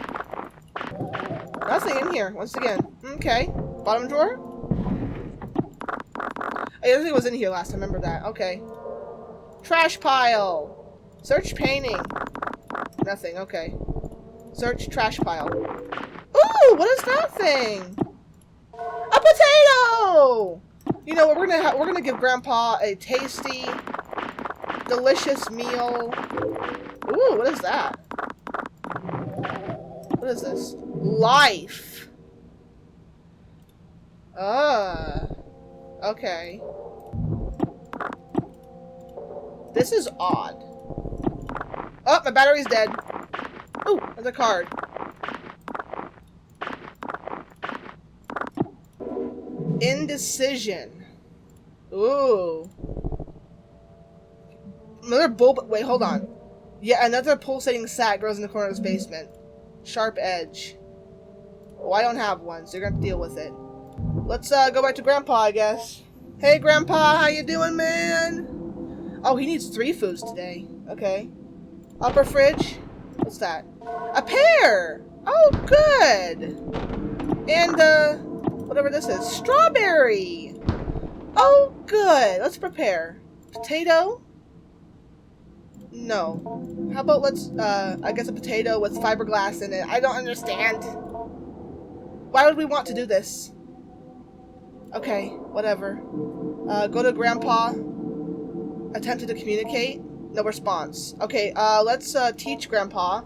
Nothing in here, once again. Okay. Bottom drawer? I don't think it was in here last time, remember that. Okay. Trash pile. Search painting. Nothing, okay. Search trash pile. Ooh, what is that thing? A potato! You know what, we're gonna give Grandpa a tasty, delicious meal. Ooh, what is that? What is this? Life. Okay. This is odd. Oh, my battery's dead. Ooh, there's a card. Indecision. Ooh. Another bulb. Wait, hold on. Yeah, another pulsating sack grows in the corner of this basement. Sharp edge. Well, I don't have one, so you're gonna have to deal with it. Let's go back to Grandpa, I guess. Hey, Grandpa, how you doing, man? Oh, he needs 3 foods today. Okay. Upper fridge. What's that? A pear! Oh, good! And, whatever this is. Strawberry! Oh, good. Let's prepare. Potato? No. How about let's, I guess a potato with fiberglass in it. I don't understand. Why would we want to do this? Okay, whatever. Go to Grandpa. Attempted to communicate. No response. Okay, let's teach Grandpa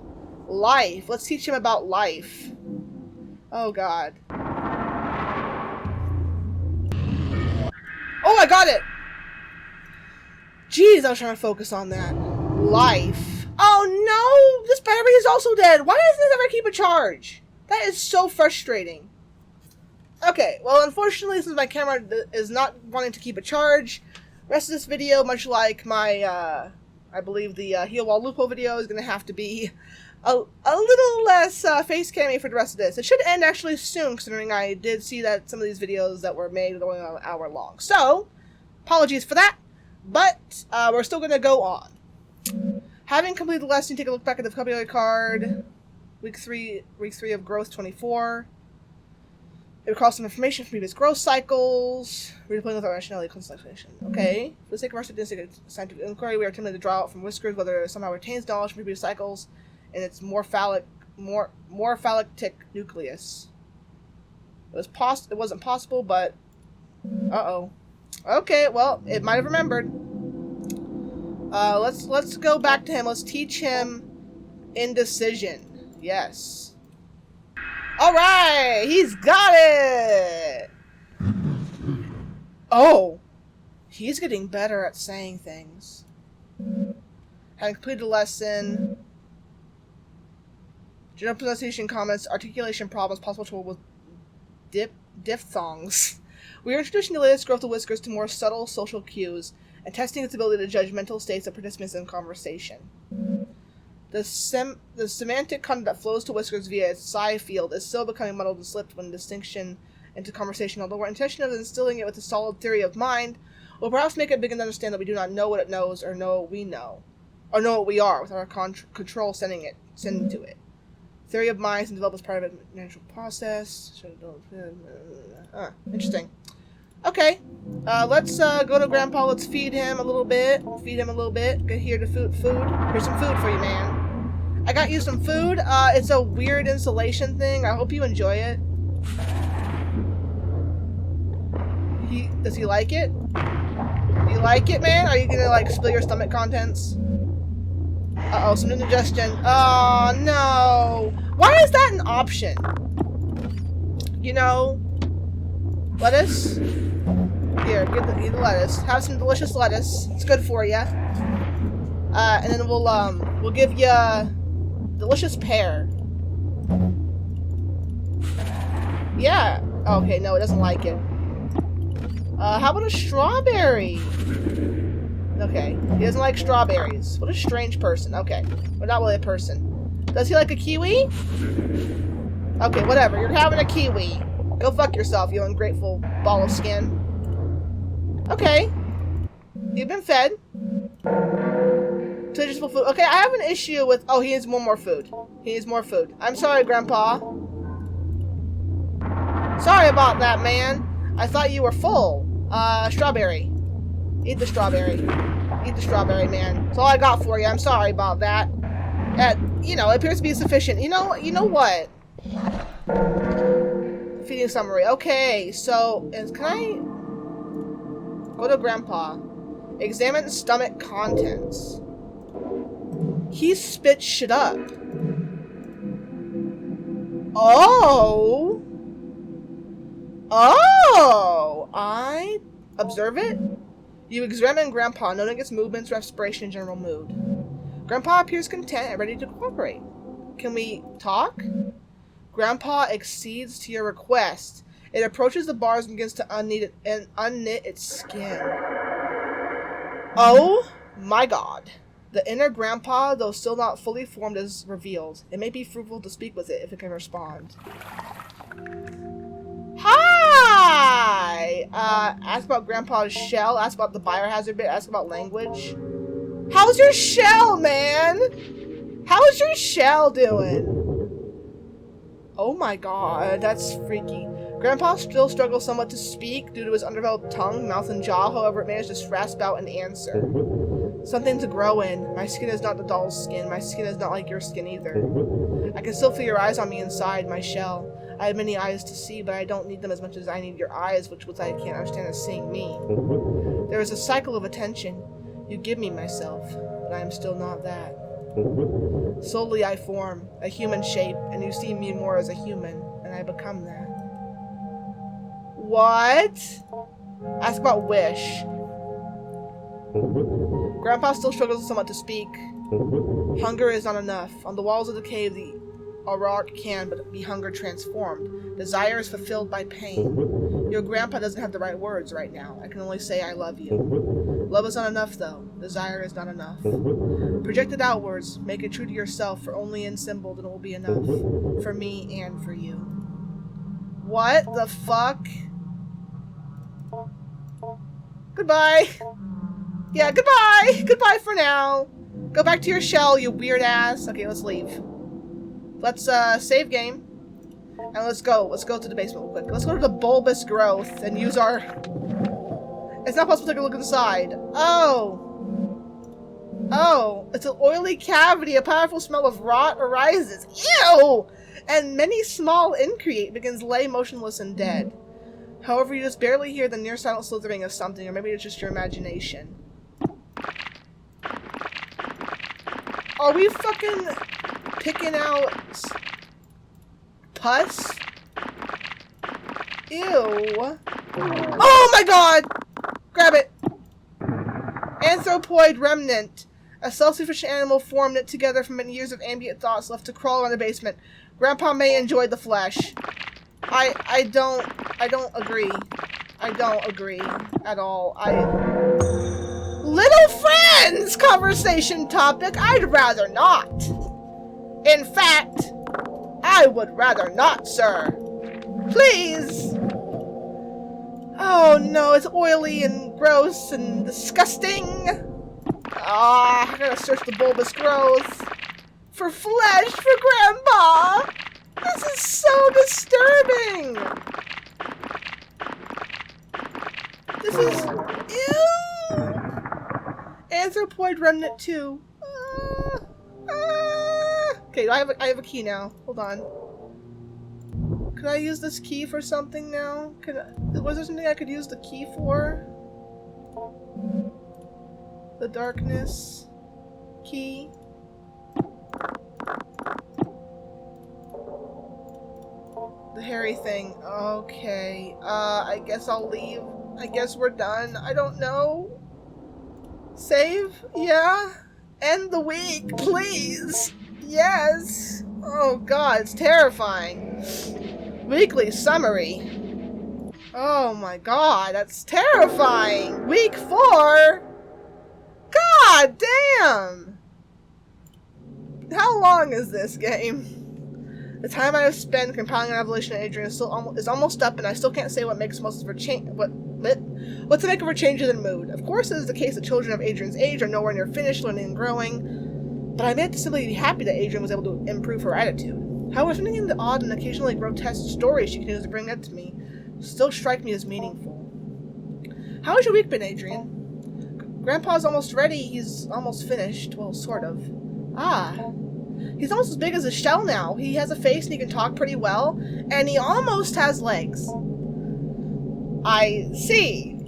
life. Let's teach him about life. Oh, God. Oh, I got it! Jeez, I was trying to focus on that. Life. Oh, no! This battery is also dead. Why doesn't this ever keep a charge? That is so frustrating. Okay, well, unfortunately, since my camera is not wanting to keep a charge, the rest of this video, much like my, I believe the Heal Wall Lupo video, is going to have to be a little less face cammy for the rest of this. It should end actually soon, considering I did see that some of these videos that were made were only an hour long. So, apologies for that, but we're still going to go on. Having completed the lesson, take a look back at the vocabulary card. Week 3 of growth 24. It recalls some information from previous growth cycles. Redeploying without rationality concentration. Okay. For the sake of our scientific inquiry, we are attempting to draw out from whiskers whether it somehow retains knowledge from previous cycles in its morphalic nucleus. It wasn't possible, but uh-oh. Okay, well, it might have remembered. Let's go back to him. Let's teach him indecision. Yes. Alright! He's got it! Oh! He's getting better at saying things. Having completed the lesson. General pronunciation comments, articulation problems, possible trouble with diphthongs. We are introducing the latest growth of whiskers to more subtle social cues and testing its ability to judge mental states of participants in conversation. The semantic content that flows to whiskers via its psi field is still becoming muddled and slipped when distinction into conversation, although our intention of instilling it with a solid theory of mind will perhaps make it begin to understand that we do not know what it knows or know what we know, or know what we are without our control sending to it. Theory of mind is developed as part of a natural process. Interesting. Okay, let's go to Grandpa. Let's feed him a little bit. Get here to food. Here's some food for you, man. I got you some food. It's a weird insulation thing. I hope you enjoy it. Does he like it? Do you like it, man? Are you gonna like spill your stomach contents? Uh-oh, some indigestion. Oh no. Why is that an option? You know, lettuce. Here, eat the lettuce. Have some delicious lettuce. It's good for you. And then we'll give you a delicious pear. Yeah. Okay, no, it doesn't like it. How about a strawberry? Okay, he doesn't like strawberries. What a strange person. Okay, we're not really a person. Does he like a kiwi? Okay, whatever. You're having a kiwi. Go fuck yourself, you ungrateful ball of skin. Okay. You've been fed. Digestible food. Okay, I have an issue with... Oh, he needs more food. He needs more food. I'm sorry, Grandpa. Sorry about that, man. I thought you were full. Strawberry. Eat the strawberry. Eat the strawberry, man. That's all I got for you. I'm sorry about that. You know, it appears to be sufficient. You know what? Feeding summary. Okay, so... Can I... Go to Grandpa. Examine stomach contents. He spit shit up. Oh! Oh! I observe it? You examine Grandpa, noting its movements, respiration, and general mood. Grandpa appears content and ready to cooperate. Can we talk? Grandpa accedes to your request. It approaches the bars and begins to unknit its skin. Oh my god. The inner Grandpa, though still not fully formed, is revealed. It may be fruitful to speak with it if it can respond. Hi! Ask about Grandpa's shell, ask about the biohazard bit, ask about language. How's your shell, man? How's your shell doing? Oh my god, that's freaky. Grandpa still struggles somewhat to speak due to his underdeveloped tongue, mouth, and jaw, however it managed to rasp out an answer. Something to grow in. My skin is not the doll's skin. My skin is not like your skin either. I can still feel your eyes on me inside, my shell. I have many eyes to see, but I don't need them as much as I need your eyes, which I can't understand as seeing me. There is a cycle of attention. You give me myself, but I am still not that. Slowly I form a human shape, and you see me more as a human, and I become that. What? Ask about wish. Grandpa still struggles somewhat to speak. Hunger is not enough. On the walls of the cave, the Aurora can but be hunger transformed. Desire is fulfilled by pain. Your grandpa doesn't have the right words right now. I can only say I love you. Love is not enough, though. Desire is not enough. Project it outwards. Make it true to yourself, for only in symbol then it will be enough. For me and for you. What the fuck? Goodbye. Yeah, goodbye. Goodbye for now. Go back to your shell, you weird ass. Okay, let's leave. Let's save game. And let's go. Let's go to the basement real quick. Let's go to the bulbous growth and use our... It's not possible to take a look inside. Oh. Oh. It's an oily cavity. A powerful smell of rot arises. Ew! And many small increate begins lay motionless and dead. However, you just barely hear the near silent slithering of something, or maybe it's just your imagination. Are we fucking picking out pus? Ew. Oh my god! Grab it! Anthropoid remnant. A self-sufficient animal form knit together from many years of ambient thoughts left to crawl around the basement. Grandpa may enjoy the flesh. I don't agree. I don't agree at all. Little friends conversation topic. I'd rather not. In fact, I would rather not, sir. Please. Oh no, it's oily and gross and disgusting. I gotta search the bulbous growth for flesh for Grandpa. This is so disturbing. This is... Ew! Anthropoid remnant 2. Okay, I have a key now. Hold on. Can I use this key for something now? Was there something I could use the key for? The darkness key. The hairy thing. Okay. I guess I'll leave. I guess we're done. I don't know. Save? Yeah? End the week, please. Yes. Oh god, it's terrifying. Weekly summary. Oh my god, that's terrifying. Week 4? God damn. How long is this game? The time I have spent compiling an evolution of Adrian is almost up, and I still can't say what makes most of her what's to make of her changes in mood. Of course, it is the case that children of Adrian's age are nowhere near finished learning and growing, but I meant to simply be happy that Adrian was able to improve her attitude. However, something in the odd and occasionally grotesque stories she continues to bring up to me still strike me as meaningful. How has your week been, Adrian? Grandpa's almost ready. He's almost finished. Well, sort of. Ah. He's almost as big as a shell now. He has a face and he can talk pretty well, and he almost has legs. I see.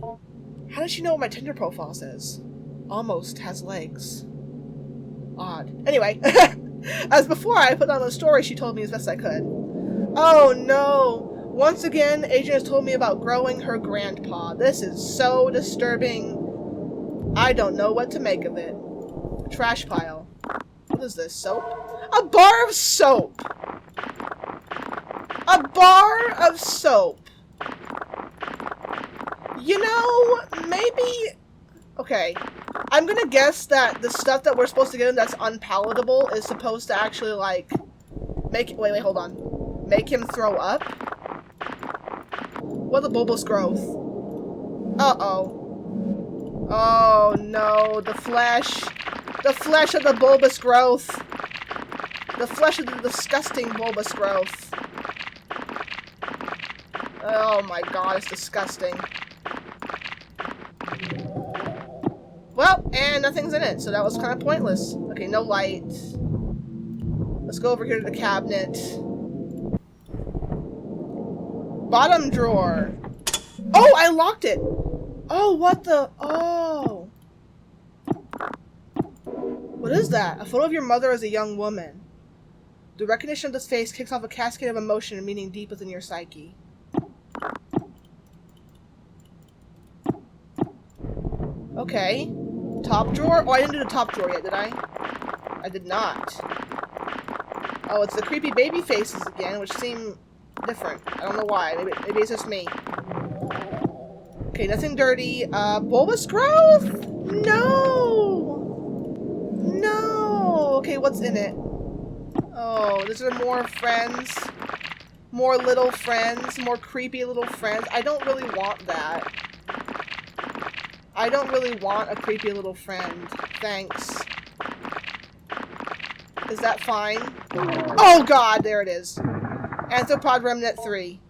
How does she know what my Tinder profile says? Almost has legs. Odd. Anyway, as before, I put on the story she told me as best I could. Oh no. Once again, Adrian has told me about growing her grandpa. This is so disturbing. I don't know what to make of it. Trash pile. What is this? Soap? A bar of soap! A bar of soap! You know, maybe... Okay. I'm gonna guess that the stuff that we're supposed to get him that's unpalatable is supposed to actually, like... Wait, hold on. Make him throw up? What a bulbous growth. Uh-oh. Oh, no. The flesh. The flesh of the bulbous growth. The flesh of the disgusting bulbous growth. Oh my god, it's disgusting. Well, and nothing's in it, so that was kind of pointless. Okay, no light. Let's go over here to the cabinet. Bottom drawer. Oh, I locked it! Oh, what the... Oh. What is that? A photo of your mother as a young woman. The recognition of this face kicks off a cascade of emotion and meaning deep within your psyche. Okay. Top drawer? Oh, I didn't do the top drawer yet, did I? I did not. Oh, it's the creepy baby faces again, which seem different. I don't know why. Maybe it's just me. Okay, nothing dirty. Bulbous growth? No! No! Okay, what's in it? Oh, these are more friends. More little friends. More creepy little friends. I don't really want that. I don't really want a creepy little friend. Thanks. Is that fine? Oh god, there it is. Arthropod Remnant 3.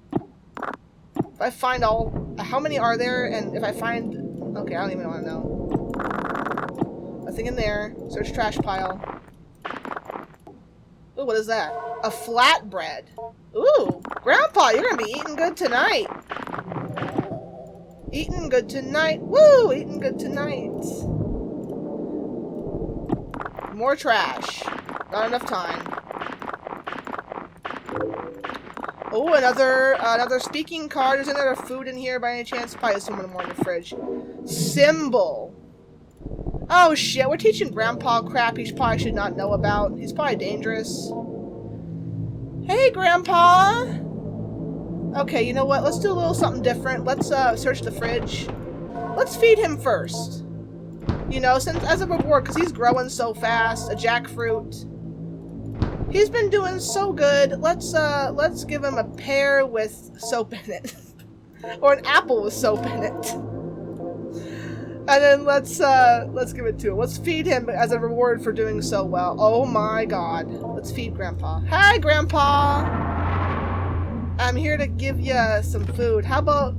If I find all... How many are there? And if I find... Okay, I don't even want to know. Nothing in there. Search trash pile. Ooh, what is that? A flatbread. Ooh, Grandpa, you're gonna be eating good tonight. Eating good tonight. Woo, eating good tonight. More trash. Not enough time. Oh, another speaking card. Is there food in here by any chance? Probably someone more in the fridge. Symbol. Oh shit, we're teaching Grandpa crap he probably should not know about. He's probably dangerous. Hey, Grandpa! Okay, you know what? Let's do a little something different. Let's search the fridge. Let's feed him first. You know, since as a reward, because he's growing so fast. A jackfruit. He's been doing so good. Let's give him a pear with soap in it. Or an apple with soap in it. And then let's give it to him. Let's feed him as a reward for doing so well. Oh my god. Let's feed Grandpa. Hi, Grandpa! I'm here to give you some food. How about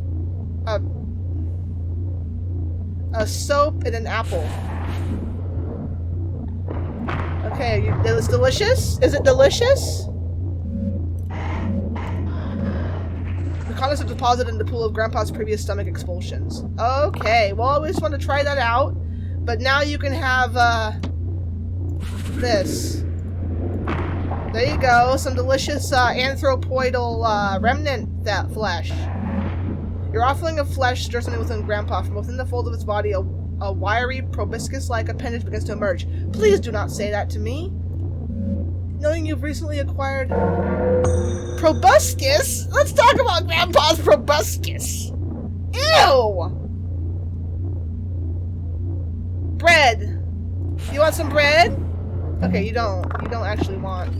a soap and an apple? Okay, it's delicious? Is it delicious? The contents are deposited in the pool of Grandpa's previous stomach expulsions. Okay, well, we just want to try that out. But now you can have, this. There you go, some delicious, anthropoidal, remnant that flesh. Your offering of flesh stirs something within Grandpa. From within the folds of his body, a wiry, proboscis-like appendage begins to emerge. Please do not say that to me. Knowing you've recently acquired... Proboscis? Let's talk about Grandpa's proboscis. Ew! Bread. You want some bread? Okay, you don't. You don't actually want...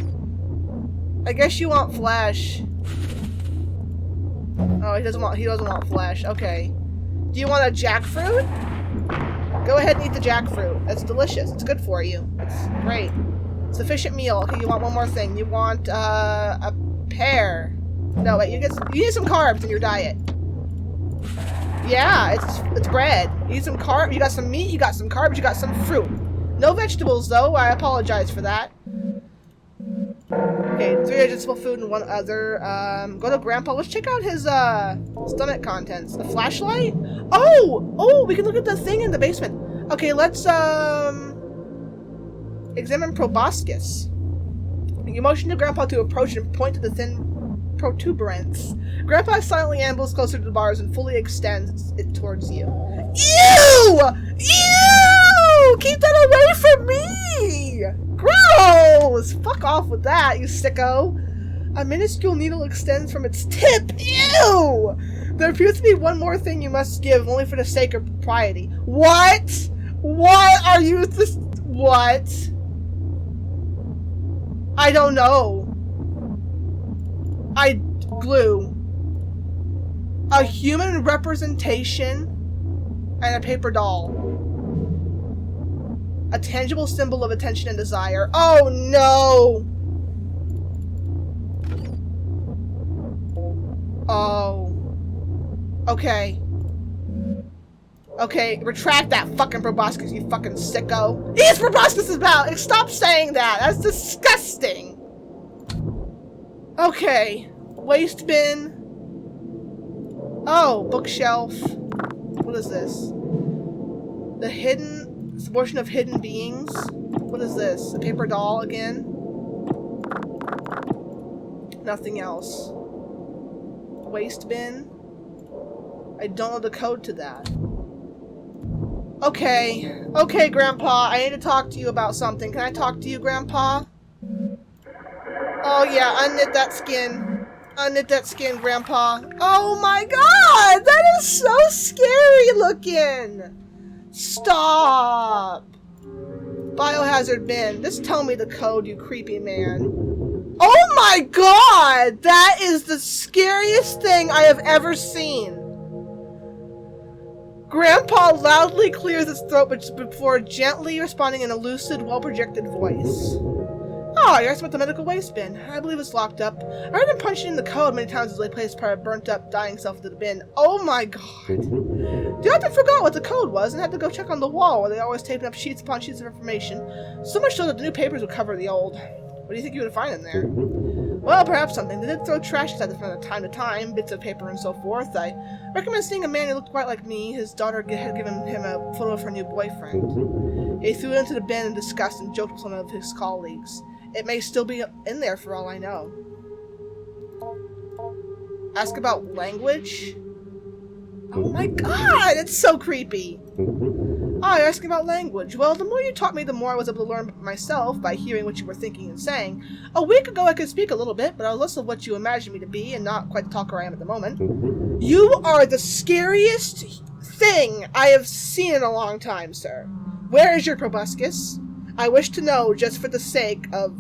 I guess you want flesh. Oh, he doesn't want flesh. Okay. Do you want a jackfruit? Go ahead and eat the jackfruit. It's delicious. It's good for you. It's great. Sufficient meal. Okay, you want one more thing. You want a pear. No, wait, you need some carbs in your diet. Yeah, it's bread. You need some carb. You got some meat, you got some carbs, you got some fruit. No vegetables though. I apologize for that. Okay, 3 digestible food and 1 other. Go to Grandpa. Let's check out his stomach contents. A flashlight? Oh, we can look at the thing in the basement. Okay, let's examine proboscis. You motion to Grandpa to approach and point to the thin protuberance. Grandpa silently ambles closer to the bars and fully extends it towards you. Ew! Ew! Keep that away from me! Gross! Fuck off with that, you sicko. A minuscule needle extends from its tip. Ew! There appears to be one more thing you must give, only for the sake of propriety. What? What are you... What? I don't know. Glue. A human representation and a paper doll. A tangible symbol of attention and desire. Oh no! Oh. Okay. Okay, retract that fucking proboscis, you fucking sicko. Yes, proboscis is about! Stop saying that! That's disgusting! Okay. Waste bin. Oh, bookshelf. What is this? The hidden... portion of hidden beings. What is this? A paper doll again? Nothing else. Waste bin. I don't know the code to that. Okay. Okay, Grandpa. I need to talk to you about something. Can I talk to you, Grandpa? Oh, yeah. Unknit that skin. Unknit that skin, Grandpa. Oh, my God! That is so scary looking! Stop! Biohazard bin. Just tell me the code, you creepy man. Oh, my God! That is the scariest thing I have ever seen. Grandpa loudly clears his throat before gently responding in a lucid, well-projected voice. Oh, you're asking about the medical waste bin. I believe it's locked up. I heard him punching in the code many times as they placed part of burnt-up, dying self into the bin. Oh my God. The author forgot what the code was and had to go check on the wall where they always taped up sheets upon sheets of information, so much so that the new papers would cover the old. What do you think you would find in there? Well, perhaps something. They did throw trash inside from time to time, bits of paper and so forth. I recommend seeing a man who looked quite like me. His daughter had given him a photo of her new boyfriend. He threw it into the bin in disgust and joked with one of his colleagues. It may still be in there for all I know. Ask about language? Oh my God, it's so creepy. Oh, you're asking about language. Well, the more you taught me, the more I was able to learn myself by hearing what you were thinking and saying. A week ago I could speak a little bit, but I was less of what you imagined me to be and not quite the talker I am at the moment. You are the scariest thing I have seen in a long time, sir. Where is your proboscis? I wish to know just for the sake of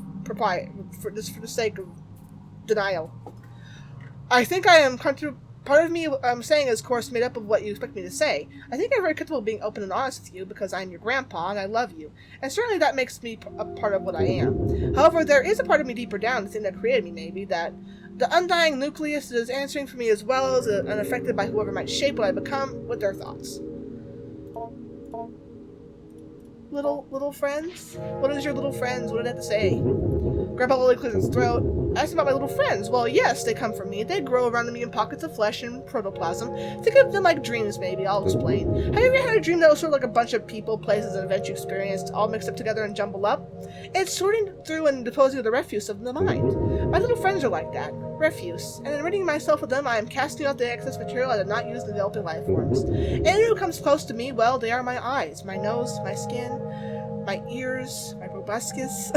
for the sake of denial. I think I am comfortable. Part of me I'm saying is, of course, made up of what you expect me to say. I think I'm very comfortable being open and honest with you because I'm your grandpa and I love you. And certainly that makes me a part of what I am. However, there is a part of me deeper down, the thing that created me maybe, that the undying nucleus that is answering for me as well as unaffected by whoever might shape what I become with their thoughts. little friends? What is your little friends? What did it have to say? Grandpa Lily clears his throat. Ask about my little friends. Well, yes, they come from me. They grow around me in pockets of flesh and protoplasm. Think of them like dreams, maybe. I'll explain. Have you ever had a dream that was sort of like a bunch of people, places, and events you experienced, all mixed up together and jumbled up? It's sorting through and disposing of the refuse of the mind. My little friends are like that. Refuse. And in ridding myself of them, I am casting out the excess material I did not use in developing life forms. Anyone who comes close to me, well, they are my eyes, my nose, my skin, my ears, my proboscis.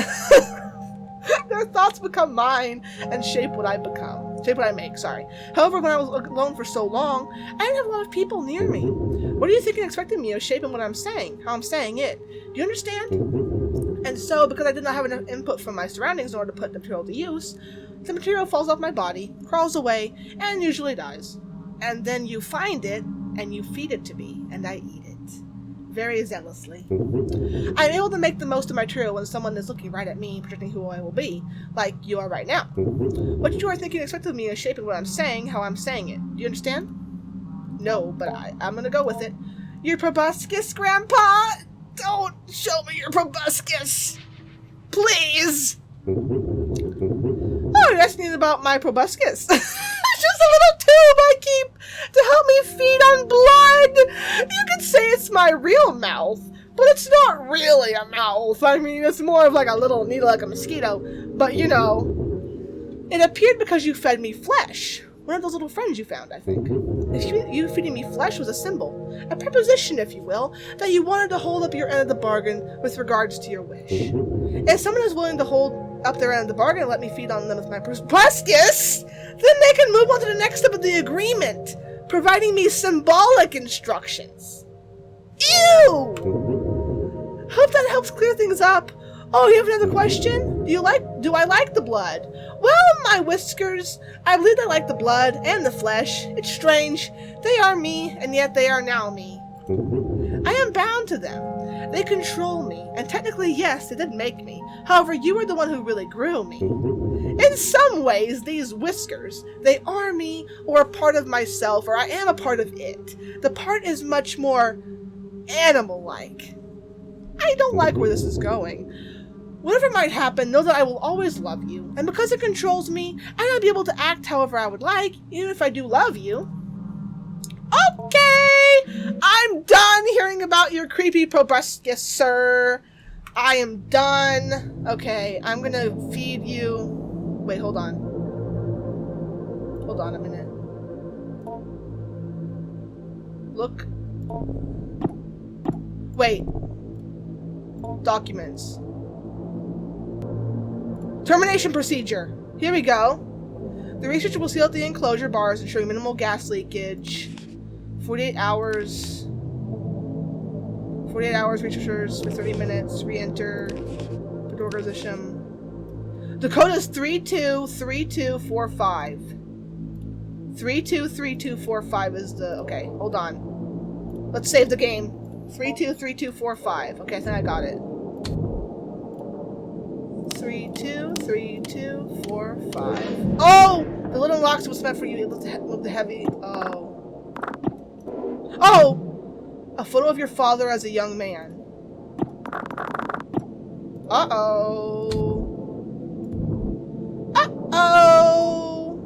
Their thoughts become mine and shape what I make, sorry. However, when I was alone for so long, I didn't have a lot of people near me. What are you thinking expecting me of shaping what I'm saying, how I'm saying it? Do you understand? And so, because I did not have enough input from my surroundings in order to put the material to use, the material falls off my body, crawls away, and usually dies. And then you find it, and you feed it to me, and I eat it. Very zealously. I'm able to make the most of my material when someone is looking right at me, projecting who I will be, like you are right now. What you are thinking expected of me is shaping what I'm saying, how I'm saying it. Do you understand? No, but I'm gonna go with it. Your proboscis, Grandpa? Don't show me your proboscis! Please! Oh, you're asking about my proboscis. It's just a little tube I keep to help me feed on blood. You could say it's my real mouth, but it's not really a mouth. I mean, it's more of like a little needle like a mosquito. But, you know, it appeared because you fed me flesh. One of those little friends you found, I think. You feeding me flesh was a symbol, a preposition, if you will, that you wanted to hold up your end of the bargain with regards to your wish. If someone is willing to hold up their end of the bargain and let me feed on them with my proboscis, then they can move on to the next step of the agreement, providing me symbolic instructions. Ew! Hope that helps clear things up. Oh, you have another question? Do I like the blood? Well, my whiskers, I believe I like the blood and the flesh. It's strange. They are me, and yet they are now me. I am bound to them. They control me, and technically, yes, they did make me. However, you are the one who really grew me. In some ways, these whiskers, they are me, or a part of myself, or I am a part of it. The part is much more animal-like. I don't like where this is going. Whatever might happen, know that I will always love you, and because it controls me, I might be able to act however I would like, even if I do love you. Okay! I'm done hearing about your creepy proboscis, sir. I am done. Okay, I'm gonna feed you. Wait, hold on. Hold on a minute. Look. Wait. Documents. Termination procedure. Here we go. The researcher will seal out the enclosure bars, ensuring minimal gas leakage. 48 hours. 48 hours, researchers for 30 minutes. Re-enter. The door position. The code is 323245. 323245 is the... Okay, hold on. Let's save the game. 323245. Okay, I think I got it. 323245. Oh! The little locks was meant for you. Able to move the heavy... Oh. Oh! A photo of your father as a young man. Uh-oh. Uh-oh!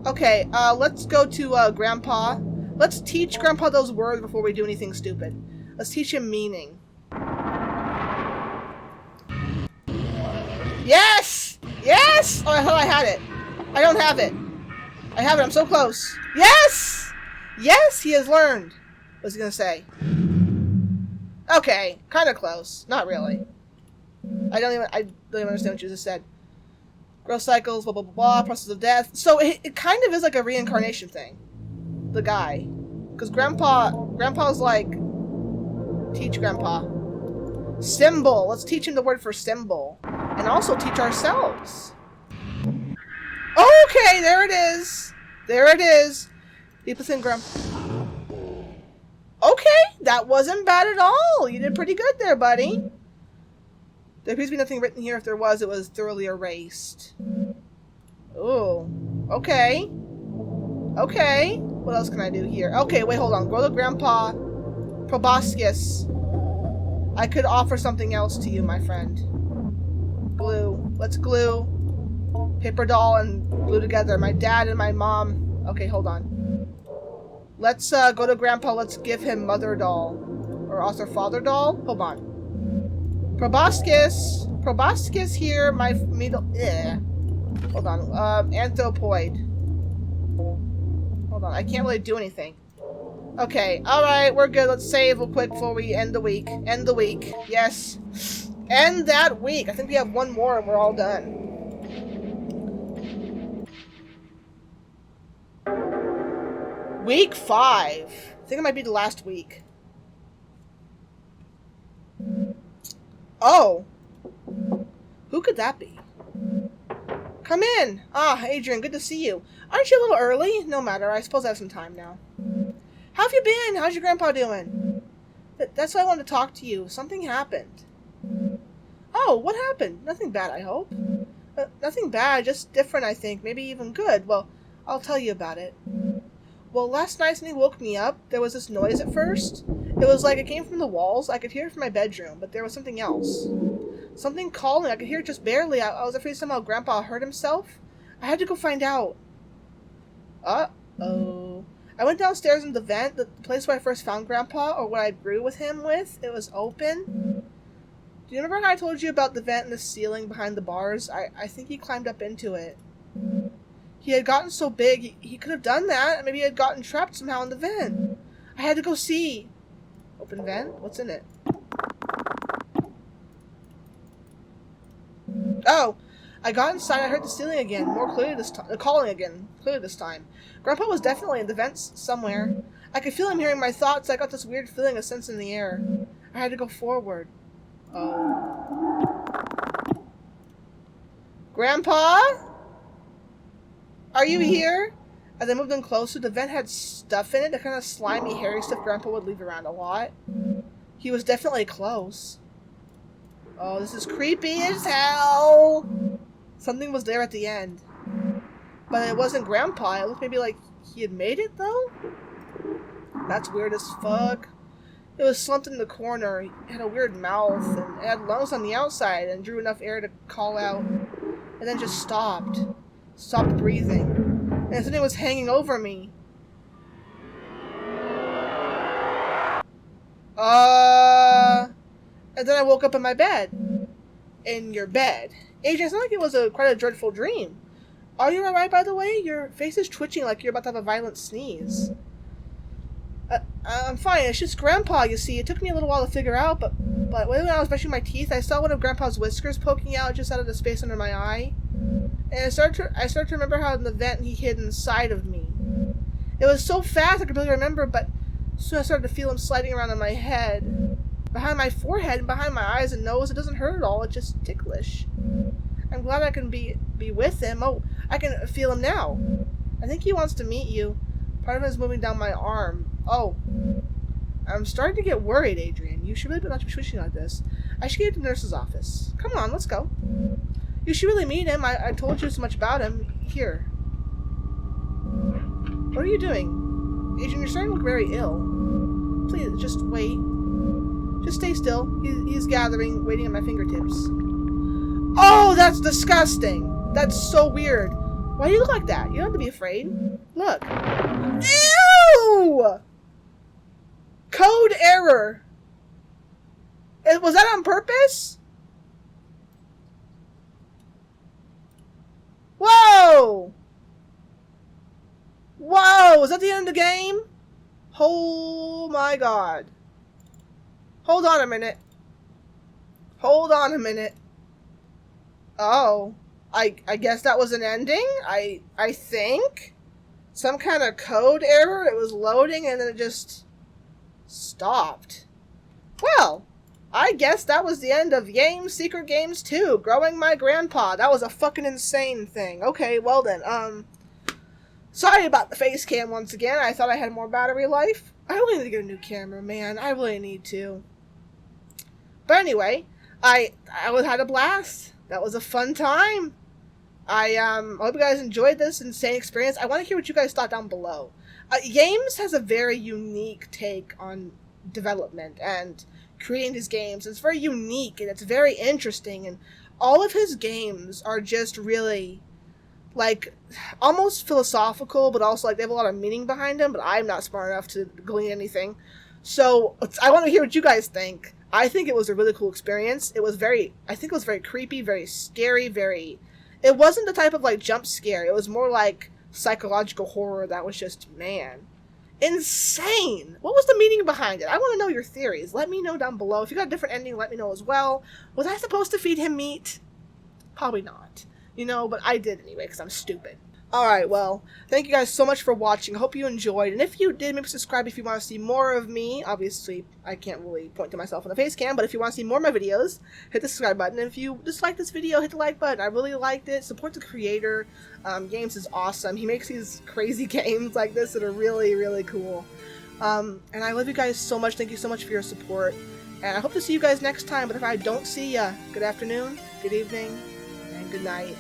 Okay, let's go to, Grandpa. Let's teach Grandpa those words before we do anything stupid. Let's teach him meaning. Yes! Yes! Oh, I thought I had it. I don't have it. I have it. I'm so close. Yes! Yes, he has learned. What's he gonna say? Okay, kind of close. Not really. I don't even understand what you just said. Growth cycles, blah, blah, blah, blah, process of death. So it kind of is like a reincarnation thing. The guy. Because Grandpa's like, teach Grandpa. Symbol. Let's teach him the word for symbol. And also teach ourselves. Okay, there it is. There it is. Deep within Grandpa. Okay, that wasn't bad at all. You did pretty good there, buddy. There appears to be nothing written here. If there was, it was thoroughly erased. Oh, okay. Okay. What else can I do here? Okay, wait, hold on. Go to Grandpa. Proboscis. I could offer something else to you, my friend. Glue. Let's glue paper doll and glue together. My dad and my mom. Okay, hold on. Let's go to Grandpa. Let's give him mother doll. Or also father doll. Hold on. Proboscis. Proboscis here. My middle. Hold on. Anthropoid. Hold on. I can't really do anything. Okay. Alright. We're good. Let's save real quick before we end the week. End the week. Yes. End that week. I think we have one more and we're all done. Week 5. I think it might be the last week. Oh. Who could that be? Come in. Ah, Adrian, good to see you. Aren't you a little early? No matter. I suppose I have some time now. How have you been? How's your grandpa doing? That's why I wanted to talk to you. Something happened. Oh, what happened? Nothing bad, I hope. Nothing bad, just different, I think. Maybe even good. Well, I'll tell you about it. Well, last night when he woke me up, there was this noise at first. It was like it came from the walls. I could hear it from my bedroom, but there was something else. Something calling. I could hear it just barely. I was afraid somehow Grandpa hurt himself. I had to go find out. Uh-oh. I went downstairs in the vent, the place where I first found Grandpa, or what I grew with him with. It was open. Do you remember how I told you about the vent in the ceiling behind the bars? I think he climbed up into it. He had gotten so big, he could have done that. Maybe he had gotten trapped somehow in the vent. I had to go see. Open vent? What's in it? Oh, I got inside. I heard the ceiling again, more clearly this time. Calling again, clearly this time. Grandpa was definitely in the vents somewhere. I could feel him hearing my thoughts. I got this weird feeling, a sense in the air. I had to go forward. Oh. Grandpa? Are you here? As I moved in closer, the vent had stuff in it, the kind of slimy, hairy stuff Grandpa would leave around a lot. He was definitely close. Oh, this is creepy as hell! Something was there at the end. But it wasn't Grandpa. It looked maybe like he had made it, though? That's weird as fuck. It was slumped in the corner. It had a weird mouth, and it had lungs on the outside, and drew enough air to call out. And then just stopped. Stopped breathing. And something was hanging over me. And then I woke up in my bed. In your bed. Adrian, it's not like it was quite a dreadful dream. Are you alright, by the way? Your face is twitching like you're about to have a violent sneeze. I'm fine. It's just Grandpa, you see. It took me a little while to figure out, but when I was brushing my teeth, I saw one of Grandpa's whiskers poking out just out of the space under my eye. And I started to remember how in the vent he hid inside of me. It was so fast I could barely remember, but soon I started to feel him sliding around on my head. Behind my forehead and behind my eyes and nose. It doesn't hurt at all. It's just ticklish. I'm glad I can be with him. Oh, I can feel him now. I think he wants to meet you. Part of him is moving down my arm. Oh. I'm starting to get worried, Adrian. You should really not be twitching like this. I should get you to the nurse's office. Come on, let's go. You should really meet him. I told you so much about him. Here. What are you doing? Adrian, you're starting to look very ill. Please, just wait. Just stay still. He's gathering, waiting at my fingertips. Oh, that's disgusting. That's so weird. Why do you look like that? You don't have to be afraid. Look. Ew! Code error. Was that on purpose? Whoa! Whoa! Is that the end of the game? Oh my god. Hold on a minute. Hold on a minute. Oh. I guess that was an ending? I think? Some kind of code error? It was loading and then it just stopped. Well, I guess that was the end of Yames Secret Games 2, Growing My Grandpa. That was a fucking insane thing. Okay, well then, sorry about the face cam once again. I thought I had more battery life. I really need to get a new camera, man. I really need to. But anyway, I had a blast. That was a fun time. I hope you guys enjoyed this insane experience. I want to hear what you guys thought down below. Yames has a very unique take on development and creating these games. It's very unique and it's very interesting, and all of his games are just really like almost philosophical, but also like they have a lot of meaning behind them, but I'm not smart enough to glean anything. So I want to hear what you guys think. I think it was a really cool experience. I think it was very creepy, very scary, it wasn't the type of like jump scare. It was more like psychological horror that was just, man, insane. What was the meaning behind it? I want to know your theories. Let me know down below. If you got a different ending, let me know as well. Was I supposed to feed him meat? Probably not. But I did anyway because I'm stupid. Alright, well, thank you guys so much for watching. I hope you enjoyed. And if you did, maybe subscribe if you want to see more of me. Obviously, I can't really point to myself in the face cam, but if you want to see more of my videos, hit the subscribe button. And if you disliked this video, hit the like button. I really liked it. Support the creator. Games is awesome. He makes these crazy games like this that are really, really cool. And I love you guys so much. Thank you so much for your support. And I hope to see you guys next time. But if I don't see ya, good afternoon, good evening, and good night.